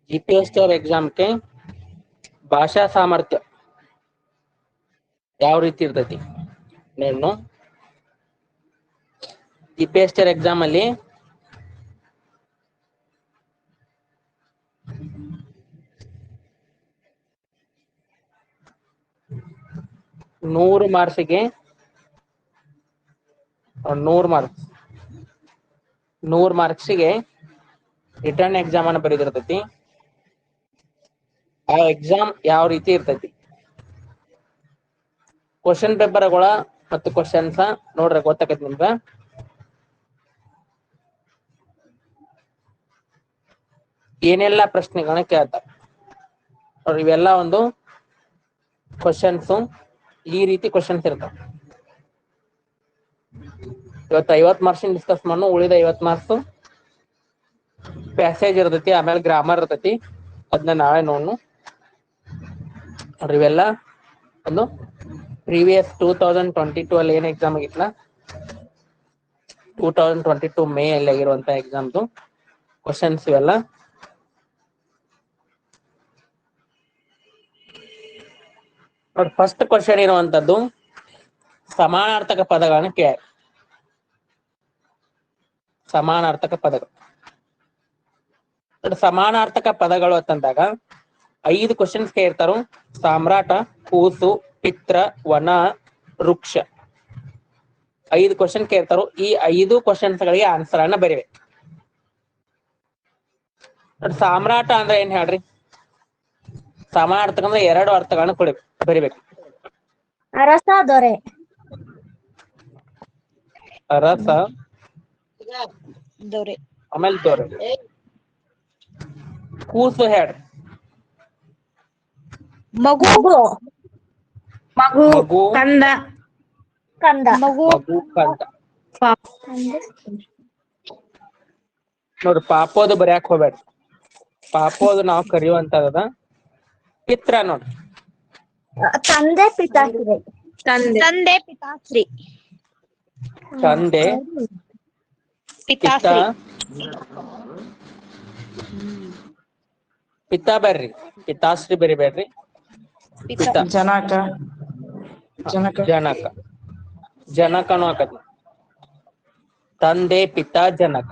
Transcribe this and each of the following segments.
ಜಿಪಿಎಸ್ಟಿ exam ಗೆ ಭಾಷಾ ಸಾಮರ್ಥ್ಯ ಯಾವ ರೀತಿ ಇರ್ತೈತಿ? నేను ಜಿಪಿಎಸ್ಟಿ ಎಕ್ಸಾಮ್ ಅಲ್ಲಿ 100 ಮಾರ್ಕ್ಸ್ಗೆ 100 ಮಾರ್ಕ್ಸ್ಗೆ ರಿಟರ್ನ್ ಎಕ್ಸಾಮ್ ಅನ್ನು ಬರೆದಿರ್ತೈತಿ. ಆ ಎಕ್ಸಾಮ್ ಯಾವ ರೀತಿ ಇರ್ತೈತಿ? ಕ್ವಶನ್ ಪೇಪರ್ಗಳ ಮತ್ತು ಕ್ವಶನ್ಸ್ ನೋಡ್ರಿ ಗೊತ್ತಾಕೈತಿ ನಿಮ್ಗ. ಏನೆಲ್ಲ ಪ್ರಶ್ನೆಗಳನ್ನ ಕೇಳ್ತಾರೆ ನೋಡ್ರಿ. ಇವೆಲ್ಲ ಒಂದು ಕ್ವಶನ್ಸ್. ಈ ರೀತಿ ಕ್ವಶನ್ಸ್ ಇರ್ತಾವ. ಇವತ್ತು 50 ಮಾರ್ಕ್ಸ್ ಡಿಸ್ಕಸ್ ಮಾಡೋಣ. ಉಳಿದ 50 ಮಾರ್ಕ್ಸ್ ಪ್ಯಾಸೇಜ್ ಇರ್ತೈತಿ, ಆಮೇಲೆ ಗ್ರಾಮರ್ ಇರ್ತೈತಿ. ಅದನ್ನ ನಾಳೆ ನೋಡೋಣ ನೋಡ್ರಿ. ಇವೆಲ್ಲ ಒಂದು ಪ್ರೀವಿಯಸ್ 2022 ಅಲ್ಲಿ ಏನ್ ಎಕ್ಸಾಮ್ ಆಗಿತ್ತಲ್ಲ, 2022 ಮೇ ಅಲ್ಲಿ ಆಗಿರುವಂತ ಎಕ್ಸಾಮ್ದು ಕ್ವಶನ್ಸ್ ಇವೆಲ್ಲ. ನೋಡಿ, ಫಸ್ಟ್ ಕ್ವಶನ್ ಇರುವಂತದ್ದು ಸಮಾನಾರ್ಥಕ ಪದಗಳನ್ನ ಕೇಳಿ. ಸಮಾನಾರ್ಥಕ ಪದಗಳು. ಸಮಾನಾರ್ಥಕ ಪದಗಳು ಅಂತಂದಾಗ 5 ಕ್ವಶನ್ಸ್ ಕೇಳ್ತಾರು. ಸಾಮ್ರಾಟ, ಕೂಸು, ಪಿತ್ರ, ವನ, ವೃಕ್ಷ. 5 ಕ್ವಶನ್ ಕೇಳ್ತಾರು. ಈ 5 ಕ್ವಶನ್ಸ್ ಗಳಿಗೆ ಆನ್ಸರ್ ಅನ್ನ ಬರಿಬೇಕು. ಸಾಮ್ರಾಟ ಅಂದ್ರೆ ಏನ್ ಹೇಳ್ರಿ? ಸಮಾನಾರ್ಥಕ ಅಂದ್ರೆ 2 ಅರ್ಥಗಳನ್ನ ಬರಿಬೇಕು. ಅರಸ, ದೊರೆ. ಅರಸ, ದೊರೆ, ಆಮೇಲೆ ದೊರೆ. ಕೂಸು ಹೇಳ್ರಿ. ಮಗು, ಮಗು, ಕಂದ, ಮಗು, ಕಂದ. ನೋಡ್ರಿ, ಪಾಪೋದು ಬರ್ಯಾಕ್ ಹೋಗ್ಬೇಡ್ರಿ. ಪಾಪೋದು ನಾವು ಕರೆಯುವಂತದ. ಪಿತ್ರ ನೋಡ್ರಿ, ತಂದೆ, ಪಿತಾಶ್ರೀ. ತಂದೆ, ಪಿತಾಶ್ರೀ. ತಂದೆ, ಪಿತಾಶ್ರೀ. ಪಿತಾ ಬರ್ರಿ, ಪಿತಾಶ್ರೀ ಬರಿಬೇಡ್ರಿ. ಜನಕ, ಜನಕ, ಜನಕನು ಆಕತಿ. ತಂದೆ, ಪಿತಾ, ಜನಕ.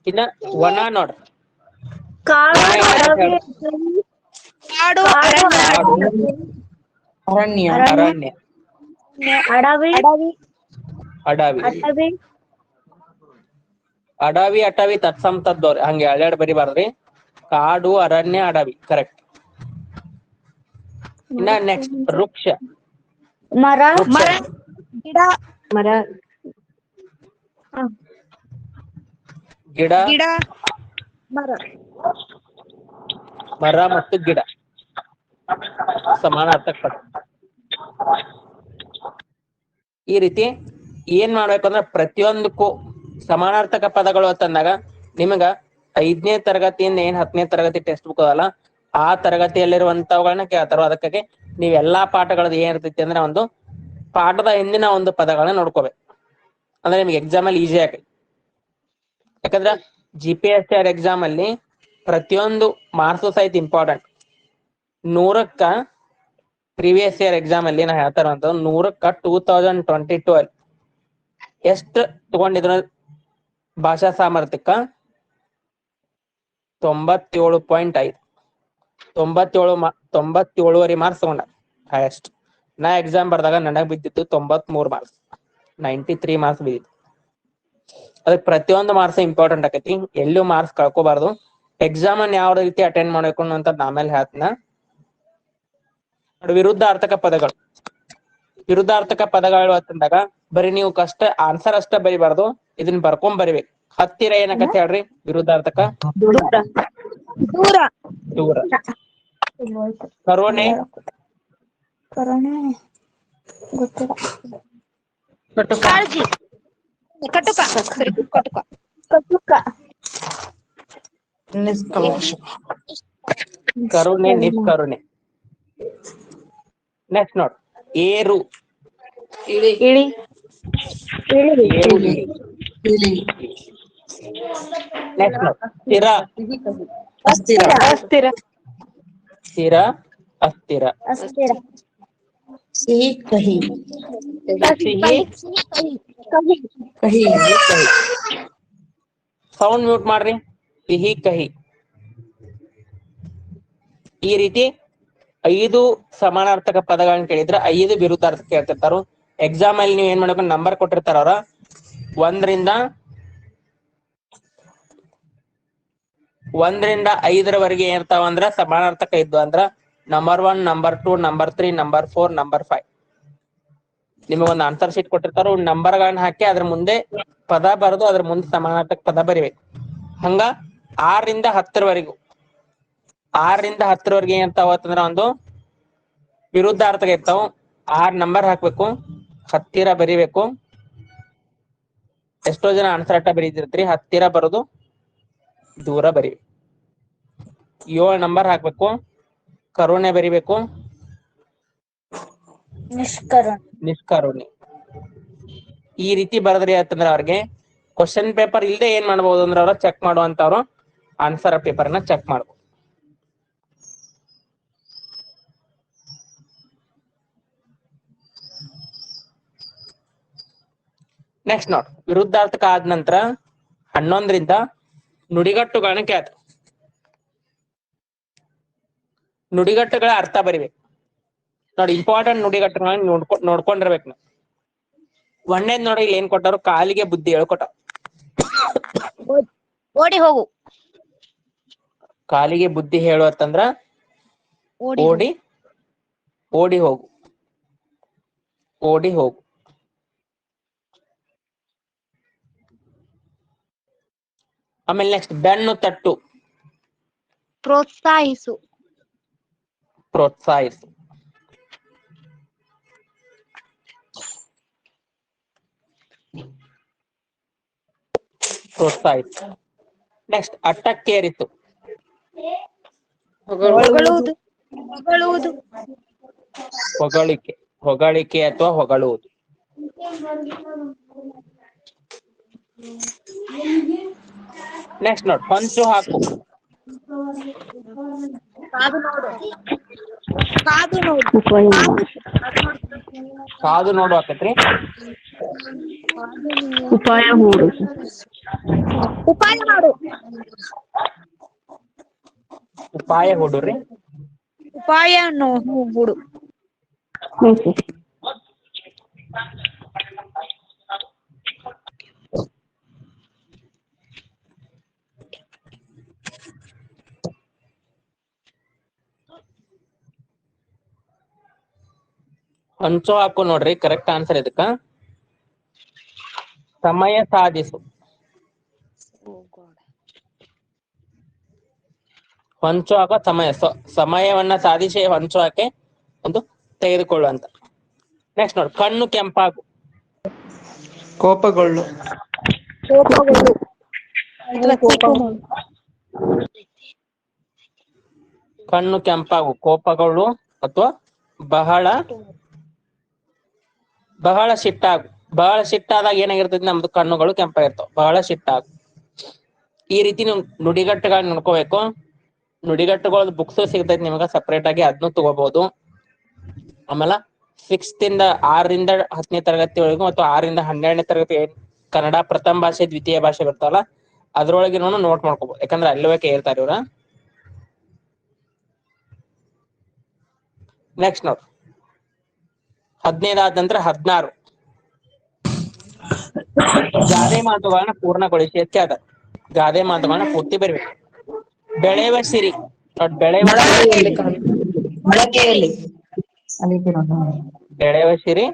ಇನ್ನ ವನ ನೋಡ್ರಿ. ಕಾಡು, ಅರಣ್ಯ, ಅರಣ್ಯ, ಅಡವಿ, ಅಡವಿ. ಅಡವಿ, ಅಟವಿ ತತ್ಸಮ್ ತದ್ದವ್ರಿ. ಹಂಗೆ ಎರಡೆರಡು ಬರಿಬಾರ್ದ್ರಿ. ಕಾಡು, ಅರಣ್ಯ, ಅಡವಿ ಕರೆಕ್ಟ್. ಇನ್ನ ನೆಕ್ಸ್ಟ್ ವೃಕ್ಷ. ಮರ, ಗಿಡ, ಮರ, ಗಿಡ, ಮರ ಮತ್ತು ಗಿಡ ಸಮಾನಾರ್ಥಕ ಪದ. ಈ ರೀತಿ ಏನ್ ಮಾಡ್ಬೇಕಂದ್ರೆ ಪ್ರತಿಯೊಂದಕ್ಕೂ ಸಮಾನಾರ್ಥಕ ಪದಗಳು ಅಂತಂದಾಗ ನಿಮಗ 5ನೇ ತರಗತಿಯಿಂದ ಏನ್ 10ನೇ ತರಗತಿ ಟೆಕ್ಸ್ಟ್ ಬುಕ್ ಅದಲ್ಲ, ಆ ತರಗತಿಯಲ್ಲಿರುವಂತವುಗಳನ್ನ ಕೇಳ್ತಾರೋ. ಅದಕ್ಕಾಗಿ ನೀವೆಲ್ಲಾ ಪಾಠಗಳದ್ದು ಏನ್ ಇರ್ತೈತಿ ಅಂದ್ರೆ ಒಂದು ಪಾಠದ ಹಿಂದಿನ ಒಂದು ಪದಗಳನ್ನ ನೋಡ್ಕೋಬೇಕು. ಅಂದ್ರೆ ನಿಮ್ಗೆ ಎಕ್ಸಾಮ್ ಅಲ್ಲಿ ಈಸಿ ಆಗೈತಿ. ಯಾಕಂದ್ರೆ ಜಿಪಿಎಸ್ಸಿ ಎಕ್ಸಾಮ್ ಅಲ್ಲಿ ಪ್ರತಿಯೊಂದು ಮಾರ್ಕ್ಸ್ ಸಹಿತ ಇಂಪಾರ್ಟೆಂಟ್. 100ಕ್ಕ ಪ್ರೀವಿಯಸ್ ಇಯರ್ ಎಕ್ಸಾಮ್ ಅಲ್ಲಿ ನಾ ಹೇಳ್ತಾರ ಅಂತ 100ಕ್ಕ 2022 ಅಲ್ಲಿ ಎಷ್ಟು ತಗೊಂಡಿದ್ರು ಭಾಷಾ ಸಾಮರ್ಥ್ಯಕ್ಕ 97.5 97.5 ಮಾರ್ಕ್ಸ್ ತಗೊಂಡ ಹೈಯೆಸ್ಟ್. ನಾ ಎಕ್ಸಾಮ್ ಬರ್ದಾಗ ನನಗ್ ಬಿದ್ದಿತ್ತು 93 ಮಾರ್ಕ್ಸ್, 93 ಮಾರ್ಕ್ಸ್ ಬಿದ್ದಿತ್ತು. ಅದಕ್ಕೆ ಪ್ರತಿಯೊಂದು ಮಾರ್ಕ್ಸ್ ಇಂಪಾರ್ಟೆಂಟ್ ಆಕೈತಿ. ಎಲ್ಲೂ ಮಾರ್ಕ್ಸ್ ಕಳ್ಕೋಬಾರ್ದು. ಎಕ್ಸಾಮ್ ಅನ್ನ ಯಾವ ರೀತಿ ಅಟೆಂಡ್ ಮಾಡಬೇಕು ಅಂತ ಆಮೇಲೆ ಹೇಳ್ತೀನಿ. ನೋಡಿ, ವಿರುದ್ಧಾರ್ಥಕ ಪದಗಳು. ವಿರುದ್ಧಾರ್ಥಕ ಪದಗಳು ಅಂತಂದಾಗ ಬರೀ ನೀವು ಕಷ್ಟ ಆನ್ಸರ್ ಅಷ್ಟ ಬರಿಬಾರ್ದು, ಇದನ್ನ ಬರ್ಕೊಂಡ್ ಬರಿಬೇಕು. ಹತ್ತಿರ ಏನಕತ್ತ ಹೇಳ್ರಿ? ವಿರುದ್ಧಾರ್ಥಕ ದೂರ, ದೂರ. ಕರುಣೆ, ಗೊತ್ತಿಲ್ಲ. ಕಟುಕ, ಕಟುಕ, ನಿಷ್ಕಲ್ಮಶ, ಕರುಣೆ, ನಿಷ್ಕರುಣೆ. ನೆಕ್ಸ್ಟ್ ನೋಡ್, ಏರು, ಇಳಿ, ಏರು, ಇಳಿ. ನೆಕ್ಸ್ಟ್ ಸ್ಥಿರ ಅಸ್ಥಿರ ಅಸ್ಥಿರ ಸ್ಥಿರ ಅಸ್ಥಿರ ಅಸ್ಥಿರ ಸಿಹಿ ಕಹಿ ಸಿಹಿ ಕಹಿ ಕಹಿ ಸೌಂಡ್ ಮ್ಯೂಟ್ ಮಾಡ್ರಿ. ಸಿಹಿ ಕಹಿ. ಈ ರೀತಿ 5 ಸಮಾನಾರ್ಥಕ ಪದಗಳನ್ನ ಕೇಳಿದ್ರೆ 5 ವಿರುದ್ಧಾರ್ಥ ಕೇಳ್ತಿರ್ತಾರ. ಎಕ್ಸಾಮ್ ಅಲ್ಲಿ ನೀವು ಏನ್ ಮಾಡ್ಬೇಕು, ನಂಬರ್ ಕೊಟ್ಟಿರ್ತಾರ ಅವ್ರ 1 ರಿಂದ 5 ಏನಿರ್ತಾವ ಅಂದ್ರ ಸಮಾನಾರ್ಥಕ ಇದ್ದು ಅಂದ್ರ number 1, number 2, number 3, number 4, number 5. ನಿಮಗೊಂದು ಆನ್ಸರ್ ಶೀಟ್ ಕೊಟ್ಟಿರ್ತಾರ, ನಂಬರ್ ಗಳನ್ನ ಹಾಕಿ ಅದ್ರ ಮುಂದೆ ಪದ ಬರೆದು ಅದ್ರ ಮುಂದೆ ಸಮಾನಾರ್ಥಕ ಪದ ಬರಿಬೇಕು. ಹಂಗ 6 ರಿಂದ 10 ಏನಿರ್ತಾವ ಅಂತಂದ್ರ ಒಂದು ವಿರುದ್ಧಾರ್ಥಕ ಇರ್ತಾವ. 6 ನಂಬರ್ ಹಾಕ್ಬೇಕು, ಹತ್ತಿರ ಬರಿಬೇಕು. ಎಷ್ಟೋ ಜನ ಆನ್ಸರ್ ಅಟ್ಟ ಬರೀತಿರ್ತೀರಿ, ಹತ್ತಿರ ಬರೋದು ದೂರ ಬರಿಬೇಕು. 7 ನಂಬರ್ ಹಾಕ್ಬೇಕು, ಕರುಣೆ ಬರಿಬೇಕು, ನಿಷ್ಕರುಣೆ. ಈ ರೀತಿ ಬರದ್ರಿ ಅಂತಂದ್ರ ಅವ್ರಿಗೆ ಕ್ವಶನ್ ಪೇಪರ್ ಇಲ್ಲದೆ ಏನ್ ಮಾಡ್ಬೋದು ಅಂದ್ರೆ ಅವ್ರ ಚೆಕ್ ಮಾಡುವಂತವ್ರು ಆನ್ಸರ್ ಪೇಪರ್ ನ ಚೆಕ್ ಮಾಡ್ಬೋದು. ನೆಕ್ಸ್ಟ್ ನೋಡ್, ವಿರುದ್ಧಾರ್ಥಕ ಆದ ನಂತರ 11 ರಿಂದ ನುಡಿಗಟ್ಟುಗಳನ್ನ ಕೇಳ್ತಾರೆ. ನುಡಿಗಟ್ಟುಗಳ ಅರ್ಥ ಬರಿಬೇಕು ನೋಡಿ. ಇಂಪಾರ್ಟೆಂಟ್ ನುಡಿಗಟ್ಟುಗಳನ್ನ ನೋಡ್ಕೊಂಡಿರ್ಬೇಕು ನಾವು. ಒಂದೇದ್ ನೋಡಿ, ಇಲ್ಲಿ ಏನ್ ಕೊಟ್ಟರು, ಕಾಲಿಗೆ ಬುದ್ಧಿ ಹೇಳ್ಕೊಟ್ಟ. ಓಡಿ ಹೋಗು. ಕಾಲಿಗೆ ಬುದ್ಧಿ ಹೇಳು ಅಂತಂದ್ರ ಓಡಿ ಹೋಗು, ಓಡಿ ಹೋಗು. ಆಮೇಲೆ ನೆಕ್ಸ್ಟ್, ಬೆನ್ನು ತಟ್ಟು, ಪ್ರೋತ್ಸಾಹಿಸು. ಪ್ರೋತ್ಸಾಹಿಸು. ಪ್ರೋತ್ಸಾಹಿಸು. ನೆಕ್ಸ್ಟ್, ಅಟ್ಟಕ್ಕೇರಿತು, ಹೊಗಳುವುದು. ಹೊಗಳುವುದು. ಹೊಗಳಿಕೆ, ಹೊಗಳಿಕೆ ಅಥವಾ ಹೊಗಳುವುದು. ನೆಕ್ಸ್ಟ್ ನೋಡ್, ಹೊಂಚು ಹಾಕು, ಕಾದು ನೋಡು. ಕಾದು ನೋಡು. ಕಾದು ನೋಡು ಆಕತ್ರಿ. ಉಪಾಯ ಮಾಡು. ಉಪಾಯ ಮಾಡು. ಉಪಾಯ ಹೂಡುರಿ. ಉಪಾಯ ಹೂಡು. ಹೊಂಚು ಹಾಕು ನೋಡ್ರಿ, ಕರೆಕ್ಟ್ ಆನ್ಸರ್ ಇದಕ್ಕ. ಸಮಯ ಸಾಧಿಸು. ಹೊಂಚು ಹಾಕೋ ಸಮಯವನ್ನ ಸಾಧಿಸಿ ಹೊಂಚು ಹಾಕಿ ಒಂದು ತೆಗೆದುಕೊಳ್ಳುವಂತ. ನೆಕ್ಸ್ಟ್ ನೋಡಿ, ಕಣ್ಣು ಕೆಂಪಾಗು, ಕೋಪಗೊಳ್ಳು. ಕಣ್ಣು ಕೆಂಪಾಗು, ಕೋಪಗೊಳ್ಳು ಅಥವಾ ಬಹಳ ಸಿಟ್ಟಾಗು. ಬಹಳ ಸಿಟ್ಟಾದಾಗ ಏನಾಗಿರ್ತೈತಿ, ನಮ್ದು ಕಣ್ಣುಗಳು ಕೆಂಪಾಗಿರ್ತಾವ. ಬಹಳ ಸಿಟ್ಟಾಗು. ಈ ರೀತಿ ನೀವು ನುಡಿಗಟ್ಟುಗಳನ್ನ ನೋಡ್ಕೋಬೇಕು. ನುಡಿಗಟ್ಟುಗಳ ಬುಕ್ಸ್ ಸಿಗ್ತೈತಿ ನಿಮಗ ಸಪರೇಟ್ ಆಗಿ, ಅದನ್ನು ತಗೋಬಹುದು. ಆಮೇಲೆ 6th ಇಂದ 6 ರಿಂದ 10ನೇ ತರಗತಿವರೆಗೂ ಮತ್ತು 6 ರಿಂದ 12ನೇ ತರಗತಿ ಕನ್ನಡ ಪ್ರಥಮ ಭಾಷೆ ದ್ವಿತೀಯ ಭಾಷೆ ಬರ್ತಾವಲ್ಲ, ಅದ್ರೊಳಗೆ ನೋಟ್ ಮಾಡ್ಕೋಬಹುದು. ಯಾಕಂದ್ರೆ ಅಲ್ಲವೇ ಕೇಳ್ತಾರೆ ಇವ್ರ. ನೆಕ್ಸ್ಟ್ ನೋಡ್, 15 ಆದ ನಂತರ 16 ಗಾದೆ ಮಾತುಗಳನ್ನ ಪೂರ್ಣಗೊಳಿಸಿ ಹೆಚ್ಚಾದ. ಗಾದೆ ಮಾತುಗಳನ್ನ ಪೂರ್ತಿ ಬರಿಬೇಕು. ಬೆಳೆಯುವ ಸಿರಿ ನೋಡ್, ಬೆಳೆಯುವ ಸಿರಿ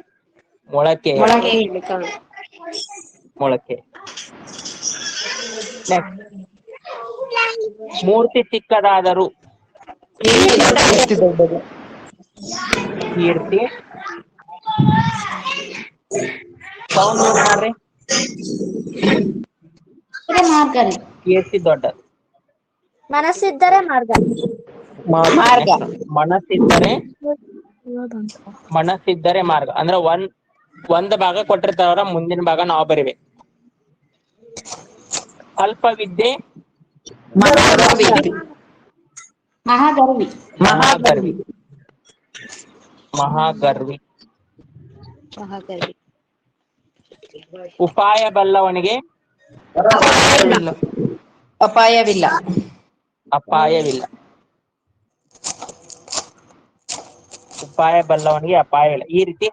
ಮೊಳಕೆ. ನೆಕ್ಸ್ಟ್, ಮೂರ್ತಿ ಚಿಕ್ಕದಾದರೂ ಕೀರ್ತಿ. ಸೌಂಡ್ ಮ್ಯೂಟ್ ಮಾಡ್ರಿ. ಕೀರ್ತಿ ದೊಡ್ಡದು. ಮನಸ್ಸಿದ್ದರೆ ಮಾರ್ಗ. ಮನಸ್ಸಿದ್ದರೆ ಮಾರ್ಗ ಅಂದ್ರೆ ಒಂದ್ ಭಾಗ ಕೊಟ್ಟಿರ್ತಾರ, ಮುಂದಿನ ಭಾಗ ನಾವು ಬರಿಬೇಕು. ಅಲ್ಪವಿದ್ಯೆ ಮಹಾಗರ್ವಿ ಮಹಾಗರ್ವಿ ಮಹಾಗರ್ವಿ ಮಹಾಗರ್ವಿ. ಮಹಾಗವಿ. ಉಪಾಯ ಬಲ್ಲವನಿಗೆ ಅಪಾಯವಿಲ್ಲ ಅಪಾಯವಿಲ್ಲ. ಉಪಾಯ ಬಲ್ಲವನಿಗೆ ಅಪಾಯ ಇಲ್ಲ. ಈ ರೀತಿ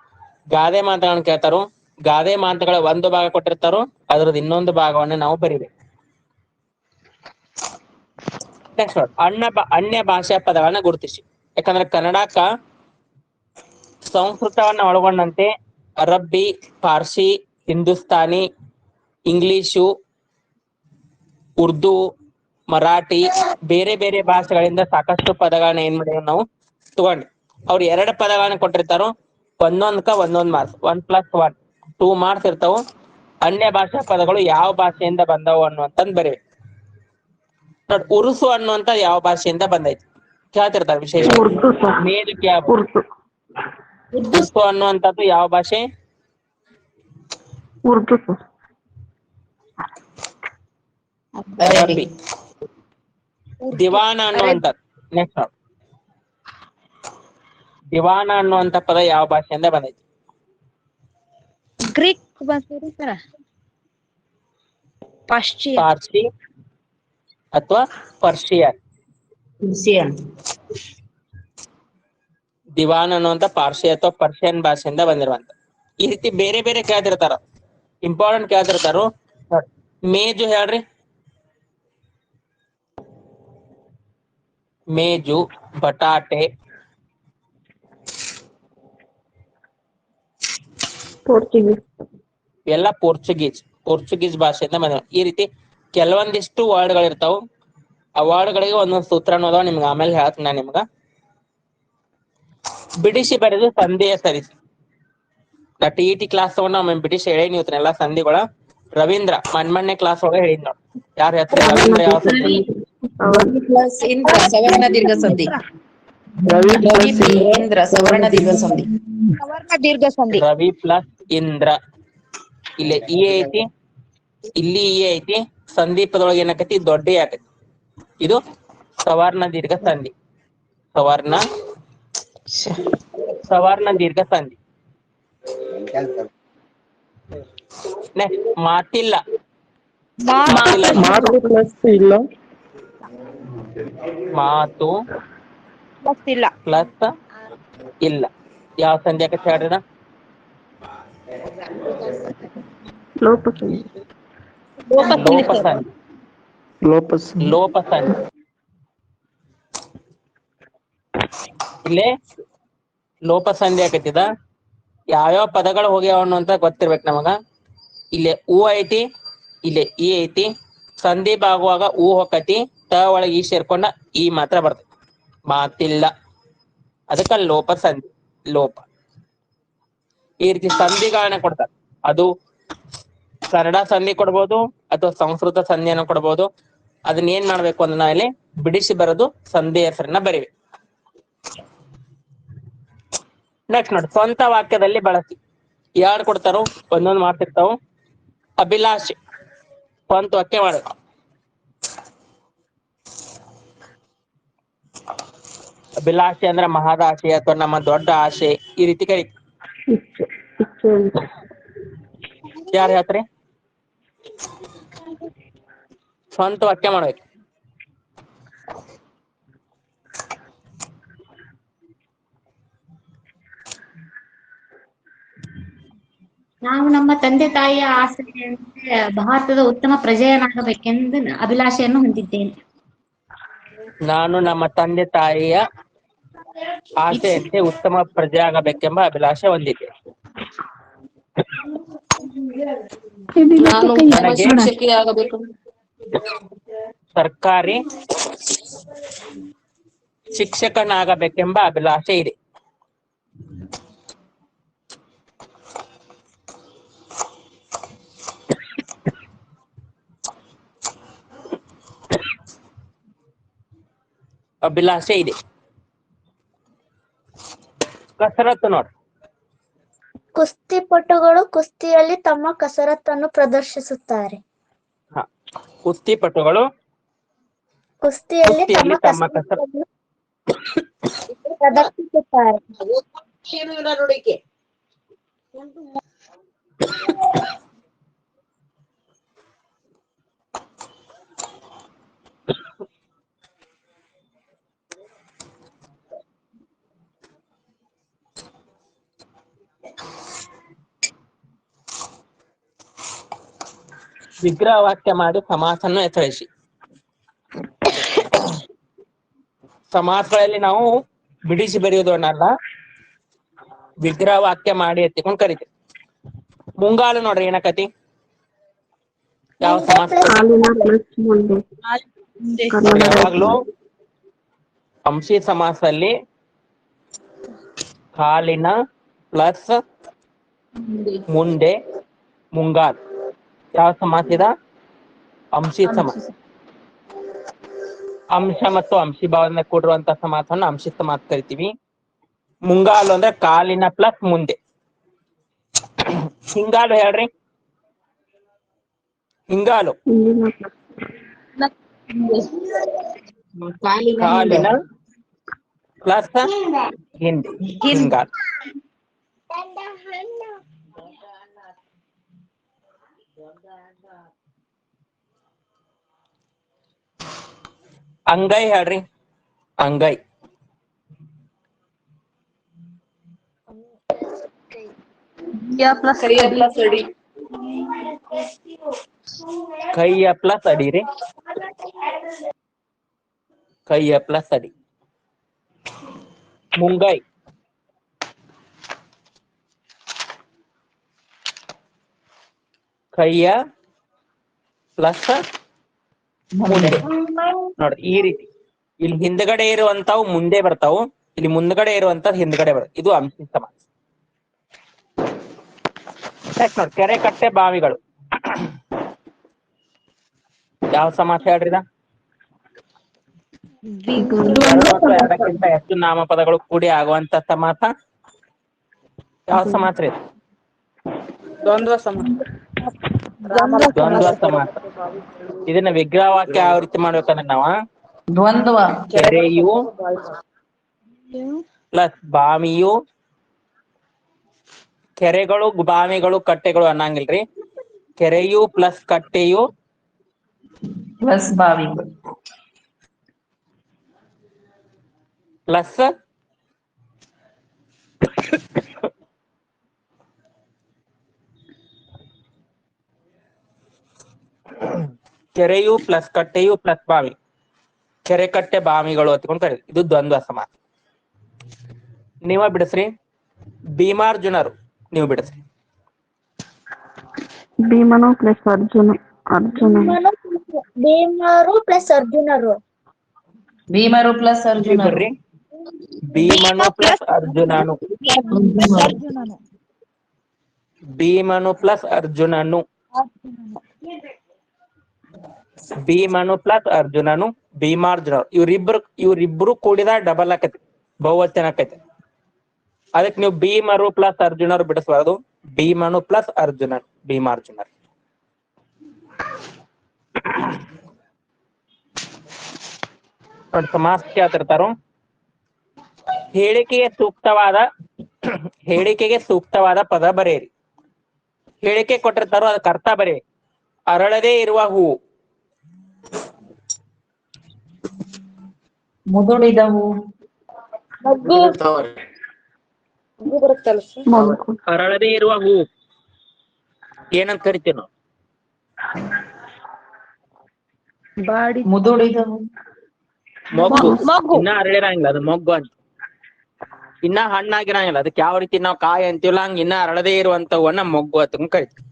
ಗಾದೆ ಮಾತುಗಳನ್ನು ಕೇಳ್ತಾರೋ. ಗಾದೆ ಮಾತುಗಳ ಒಂದು ಭಾಗ ಕೊಟ್ಟಿರ್ತಾರೋ, ಅದ್ರದ್ದು ಇನ್ನೊಂದು ಭಾಗವನ್ನು ನಾವು ಬರಿಬೇಕು. ನೆಕ್ಸ್ಟ್ ಅನ್ಯ ಭಾಷಾ ಪದಗಳನ್ನ ಗುರುತಿಸಿ. ಯಾಕಂದ್ರೆ ಕನ್ನಡಕ್ಕ ಸಂಸ್ಕೃತವನ್ನ ಒಳಗೊಂಡಂತೆ ಅರಬ್ಬಿ, ಪಾರ್ಸಿ, ಹಿಂದೂಸ್ತಾನಿ, ಇಂಗ್ಲಿಷು, ಉರ್ದು, ಮರಾಠಿ, ಬೇರೆ ಬೇರೆ ಭಾಷೆಗಳಿಂದ ಸಾಕಷ್ಟು ಪದಗಳನ್ನ ಏನ್ ಮಾಡಿದ್ವಿ ನಾವು ತಗೊಂಡ್ವಿ. ಅವ್ರು 2 ಪದಗಳನ್ನ ಕೊಟ್ಟಿರ್ತಾರೋ, ಒಂದೊಂದ್ಕ ಒಂದೊಂದ್ ಮಾರ್ಕ್ಸ್, 1+1 2 ಮಾರ್ಕ್ಸ್ ಇರ್ತಾವ. ಅನ್ಯ ಭಾಷಾ ಪದಗಳು ಯಾವ ಭಾಷೆಯಿಂದ ಬಂದವು ಅನ್ನುವಂತಂದ್ ಬರೀ. ನೋಡಿ, ಉರುಸು ಅನ್ನುವಂತ ಯಾವ ಭಾಷೆಯಿಂದ ಬಂದೈತಿ ಕೇಳ್ತಿರ್ತಾರೆ ವಿಶೇಷ. ಮೇದು ಕ್ಯಾಬ್ ಉರ್ದು ಅನ್ನುವಂಥದ್ದು ಯಾವ ಭಾಷೆ? ಉರ್ದು ಅರಬ್ಬಿ. ದಿವಾನ ಅನ್ನುವಂಥದ್ದು ನೆಕ್ಸ್ಟ್ ನೋಡಿ, ದಿವಾನ ಅನ್ನುವಂತ ಪದ ಯಾವ ಭಾಷೆಯಿಂದ ಬಂದೈತಿ? ಗ್ರೀಕ್ ಸರ ಪಾಶ್ಚಿಯ. ಪಾರ್ಸಿ ಅಥವಾ ಪರ್ಷಿಯನ್. ದಿವಾನ್ ಅನ್ನುವಂತ ಪಾರ್ಸಿ ಅಥವಾ ಪರ್ಷಿಯನ್ ಭಾಷೆಯಿಂದ ಬಂದಿರುವಂತ. ಈ ರೀತಿ ಬೇರೆ ಬೇರೆ ಕೇಳ್ತಿರ್ತಾರ, ಇಂಪಾರ್ಟೆಂಟ್ ಕೇಳ್ತಿರ್ತಾರು. ಮೇಜು ಹೇಳ್ರಿ. ಮೇಜು, ಬಟಾಟೆ, ಎಲ್ಲ ಪೋರ್ಚುಗೀಸ್ ಭಾಷೆಯಿಂದ ಬಂದಿರೋ. ಈ ರೀತಿ ಕೆಲವೊಂದಿಷ್ಟು ವರ್ಡ್ಗಳಿರ್ತಾವ. ಆ ವರ್ಡ್ಗಳಿಗೆ ಒಂದೊಂದು ಸೂತ್ರ ಅನ್ನೋದ ನಿಮ್ಗೆ ಆಮೇಲೆ ಹೇಳ್ತೀನಿ ನಾನು ನಿಮ್ಗ. ಬಿಡಿಸಿ ಬರೆದು ಸಂಧಿಯ ಸರಿಸಿ. TET ಕ್ಲಾಸ್ ತಗೊಂಡು ಒಮ್ಮೆ ಬಿಡಿಸಿ ಹೇಳೇನಿ ಇವತ್ತನೆಲ್ಲ ಸಂಧಿಗಳ. ರವೀಂದ್ರ ಮೊನ್ನೆ ಕ್ಲಾಸ್ ಒಳಗೆ ಹೇಳಿದ್ ನೋಡಿ. ಯಾರು ಹೇಳ್ತಾರೆ ರವೀಂದ್ರ? ಯಾವ ಸಂಧಿ? ಪ್ಲಸ್ ಇಂದ್ರ ಸವರ್ಣ ದೀರ್ಘ ಸಂಧಿ. ರವಿ ಇಂದ್ರ ಸವರ್ಣ ದೀರ್ಘ ಸಂಧಿ. ಸವರ್ಣ ದೀರ್ಘ ಸಂಧಿ. ರವಿ ಪ್ಲಸ್ ಇಂದ್ರ. ಇಲ್ಲಿ ಇ ಐತಿ, ಇಲ್ಲಿ ಇ ಐತಿ. ಸಂದೀಪದೊಳಗೆ ಏನಾಕತಿ? ದೊಡ್ಡ ಆಕತಿ. ಇದು ಸವರ್ಣ ದೀರ್ಘ ಸಂಧಿ. ಸವರ್ಣ ದೀರ್ಘ ಸಂಧಿ. ನೆಕ್ಸ್ಟ್ ಮಾತಿಲ್ಲ. ಮಾತು ಇಲ್ಲ. ಪ್ಲಸ್ ಇಲ್ಲ. ಯಾವ ಸಂಧಿ ಆಕತಿ ಹೇಳ್ರಿ? ಲೋಪ ಸಂಧಿ. ಇಲ್ಲೇ ಲೋಪ ಸಂಧಿ ಆಕತಿದ. ಯಾವ್ಯಾವ ಪದಗಳು ಹೋಗ್ಯಾವ ಅನ್ನುವಂತ ಗೊತ್ತಿರ್ಬೇಕು ನಮಗ. ಇಲ್ಲೇ ಉ ಐತಿ, ಇಲ್ಲೇ ಇ ಐತಿ. ಸಂಧಿ ಆಗುವಾಗ ಉ ಹೊಕ್ಕತಿ, ತ ಒಳಗೆ ಈ ಸೇರ್ಕೊಂಡ ಈ ಮಾತ್ರ ಬರ್ತೈತಿ. ಮಾತಿಲ್ಲ, ಅದಕ್ಕ ಲೋಪ ಸಂಧಿ. ಲೋಪ. ಈ ರೀತಿ ಸಂಧಿಗಳನ್ನ ಕೊಡ್ತಾರೆ. ಅದು ಕನ್ನಡ ಸಂಧಿ ಕೊಡ್ಬೋದು ಅಥವಾ ಸಂಸ್ಕೃತ ಸಂಧಿಯನ್ನು ಕೊಡ್ಬೋದು. ಅದನ್ನ ಏನ್ ಮಾಡ್ಬೇಕು ಅಂದ್ರೆ ನಾವಿಲ್ಲಿ ಬಿಡಿಸಿ ಬರೋದು ಸಂಧಿ ಹೆಸರನ್ನ ಬರಿಬೇಕು. ನೆಕ್ಸ್ಟ್ ನೋಡಿ, ಸ್ವಂತ ವಾಕ್ಯದಲ್ಲಿ ಬಳಸಿ. ಯಾರು ಕೊಡ್ತಾರೋ ಒಂದೊಂದು ಮಾಡ್ತಿರ್ತಾವ. ಅಭಿಲಾಷೆ ಸ್ವಂತ ವಾಕ್ಯ ಮಾಡಬೇಕು. ಅಭಿಲಾಷೆ ಅಂದ್ರೆ ಮಹದ ಆಸೆ ಅಥವಾ ನಮ್ಮ ದೊಡ್ಡ ಆಸೆ, ಈ ರೀತಿ ಕರಿ. ಯಾರು ಹೇಳ್ತಾರೆ? ಸ್ವಂತ ವಾಕ್ಯ ಮಾಡ್ಬೇಕು. ನಾವು ನಮ್ಮ ತಂದೆ ತಾಯಿಯ ಆಸೆಯಂತೆ ಭಾರತದ ಉತ್ತಮ ಪ್ರಜೆಯನ್ನಾಗಬೇಕೆಂದು ಅಭಿಲಾಷೆಯನ್ನು ಹೊಂದಿದ್ದೇನೆ. ನಾನು ನಮ್ಮ ತಂದೆ ತಾಯಿಯ ಆಸೆಯಂತೆ ಉತ್ತಮ ಪ್ರಜೆ ಆಗಬೇಕೆಂಬ ಅಭಿಲಾಷೆ ಹೊಂದಿದ್ದೆ. ನಾನು ನನಗೆ ಶಿಕ್ಷಕಿಯಾಗಬೇಕು. ಸರ್ಕಾರಿ ಶಿಕ್ಷಕನಾಗಬೇಕೆಂಬ ಅಭಿಲಾಷೆ ಇದೆ. ಅಭಿಲಾಷೆ ಇದೆ. ಕಸರತ್ತು ನೋಡಿ. ಕುಸ್ತಿಪಟುಗಳು ಕುಸ್ತಿಯಲ್ಲಿ ತಮ್ಮ ಕಸರತ್ತನ್ನು ಪ್ರದರ್ಶಿಸುತ್ತಾರೆ. ಕುಸ್ತಿಪಟುಗಳು ಕುಸ್ತಿಯಲ್ಲಿ ಕುಸ್ತಿಯಲ್ಲಿ ತಮ್ಮ ತಮ್ಮ ಕಸ ಪ್ರದರ್ಶಿಸುತ್ತಾರೆ. ಏನು ಇಲ್ಲ ನೋಡಿಕೆ ವಿಗ್ರಹ ವಾಕ್ಯ ಮಾಡಿ ಸಮಾಸನ್ನು ಹೆಸರಿಸಿ. ಸಮಾಸಗಳಲ್ಲಿ ನಾವು ಬಿಡಿಸಿ ಬರೆಯುವುದನ್ನಲ್ಲ, ವಿಗ್ರಹ ವಾಕ್ಯ ಮಾಡಿ ಎತ್ತಿಕೊಂಡು ಕರಿತೀವಿ. ಮುಂಗಾಲು ನೋಡ್ರಿ ಏನಕತಿ, ಯಾವ ಸಮಾಸ? ಯಾವಾಗ್ಲೂ ಅಂಶಿ ಸಮಾಸದಲ್ಲಿ ಕಾಲಿನ ಪ್ಲಸ್ ಮುಂದೆ ಮುಂಗಾಲ್. ಯಾವ ಸಮಾಸ ಇದ? ಅಂಶಿ ಸಮಾಸ. ಅಂಶ ಮತ್ತು ಅಂಶಿ ಭಾವದಿಂದ ಕೂಡಿರುವಂತ ಸಮಾಸವನ್ನು ಅಂಶಿ ಸಮಾಸ ಕರಿತೀವಿ. ಮುಂಗಾಲು ಅಂದ್ರೆ ಕಾಲಿನ ಪ್ಲಸ್ ಮುಂದೆ. ಹಿಂಗಾಲು ಹೇಳ್ರಿ, ಹಿಂಗಾಲು ಕಾಲಿನ ಪ್ಲಸ್ ಹಿಂದೆ, ಹಿಂಗಾಲು. ಅಂಗೈ ಹೇಳ್ರಿ, ಅಂಗೈ. ಕೈಯ ಪ್ಲಸ್ ಅಡಿ ರೀ, ಕೈಯ ಪ್ಲಸ್ ಅಡಿ. ಮುಂಗೈ ಕೈಯ ಪ್ಲಸ್ ಮುಂದೆ. ನೋಡ್ರಿ ಈ ರೀತಿ ಇಲ್ಲಿ ಹಿಂದ್ಗಡೆ ಇರುವಂತಾವು ಮುಂದೆ ಬರ್ತಾವು, ಇಲ್ಲಿ ಮುಂದ್ಗಡೆ ಇರುವಂತ ಹಿಂದ್ಗಡೆ ಬರ್ತವೆ. ಇದು ಅಂಶಿ ಸಮಾಸ. ನೆಕ್ಸ್ಟ್ ನೋಡಿ, ಕೆರೆ ಕಟ್ಟೆ ಬಾವಿಗಳು. ಯಾವ ಸಮಾಸ ಹೇಳ್ರಿ ಇದ? ಎರಡು ಅಥವಾ ಎರಡಕ್ಕಿಂತ ಹೆಚ್ಚು ನಾಮಪದಗಳು ಕೂಡಿ ಆಗುವಂತ ಸಮಾಸ ಯಾವ ಸಮಾಸ ರೀ? ದ್ವಂದ್ವ ಸಮಾಸ. ದ್ವಂದ್ವ ಸಮಾಸ. ಇದನ್ನ ವಿಗ್ರಹ ವಾಕ್ಯ ಯಾವ ರೀತಿ ಮಾಡ್ಬೇಕಂದ್ರೆ ನಾವ ದ್ವಂದ್ವ. ಕೆರೆಯು ಪ್ಲಸ್ ಬಾವಿಯು, ಕೆರೆಗಳು ಬಾವಿಗಳು ಕಟ್ಟೆಗಳು ಅನ್ನಂಗಿಲ್ರಿ. ಕೆರೆಯು ಪ್ಲಸ್ ಕಟ್ಟೆಯು ಪ್ಲಸ್ ಬಾವಿ ಪ್ಲಸ್ ಕೆರೆಯು ಪ್ಲಸ್ ಕಟ್ಟೆಯು ಪ್ಲಸ್ ಬಾವಿ, ಕೆರೆ ಕಟ್ಟೆ ಬಾವಿಗಳು ಹತ್ಕೊಂಡು ಕರೀರಿ. ಇದು ದ್ವಂದ್ವ ಸಮಾಸ. ನೀವ ಬಿಡಿಸ್ರಿ. ಭೀಮಾರ್ಜುನರು ನೀವು ಬಿಡಿಸ್ರಿ. ಭೀಮನು ಪ್ಲಸ್ ಅರ್ಜುನ, ಅರ್ಜುನ ಭೀಮರು ಪ್ಲಸ್ ಅರ್ಜುನರು. ಭೀಮರು ಪ್ಲಸ್ ಅರ್ಜುನರು. ಬರ್ರಿ. ಭೀಮನು ಪ್ಲಸ್ ಅರ್ಜುನನು, ಅರ್ಜುನನು. ಭೀಮನು ಪ್ಲಸ್ ಅರ್ಜುನನು, ಭೀಮನು ಪ್ಲಸ್ ಅರ್ಜುನನು, ಭೀಮಾರ್ಜುನರು. ಇವ್ರಿಬ್ರು ಕೂಡಿದ ಡಬಲ್ ಆಕೈತಿ, ಬಹುವಚನ ಆಕೈತಿ. ಅದಕ್ಕೆ ನೀವು ಭೀಮರು ಪ್ಲಸ್ ಅರ್ಜುನರು ಬಿಡಿಸಬಾರ್ದು. ಭೀಮನು ಪ್ಲಸ್ ಅರ್ಜುನನು, ಭೀಮಾರ್ಜುನರು. ನೋಡಿ ಸಮಾಸ ಕೇಳ್ತಿರ್ತಾರೋ. ಹೇಳಿಕೆಗೆ ಸೂಕ್ತವಾದ ಪದ ಬರೆಯಿರಿ. ಹೇಳಿಕೆ ಕೊಟ್ಟಿರ್ತಾರೋ ಅದಕ್ಕೆ ಅರ್ಥ ಬರೆಯಿರಿ. ಅರಳದೇ ಇರುವ ಹೂವು, ಮುದುಡಿದ ಹೂ, ಮೊಗ್ಗು, ಅರಳದೇ ಇರುವ ಹೂವು ಏನಂತ ಕರಿತೀವಿ ನಾವು? ಮುದುಡಿದ ಹೂ, ಮೊಗ್ಗು. ಮೊಗ್ಗು. ಇನ್ನ ಅರಳಿರಂಗಿಲ್ಲ, ಅದು ಮೊಗ್ಗು ಅಂತ. ಇನ್ನ ಹಣ್ಣಾಗಿರಂಗಿಲ್ಲ, ಅದಕ್ಕೆ ಯಾವ ರೀತಿ ನಾವು ಕಾಯಿ ಅಂತೀವಲ್ಲ ಹಂಗ ಇನ್ನ ಅರಳದೇ ಇರುವಂತವನ್ನ ಮೊಗ್ಗು ಅಂತ ಕರಿತೀವಿ.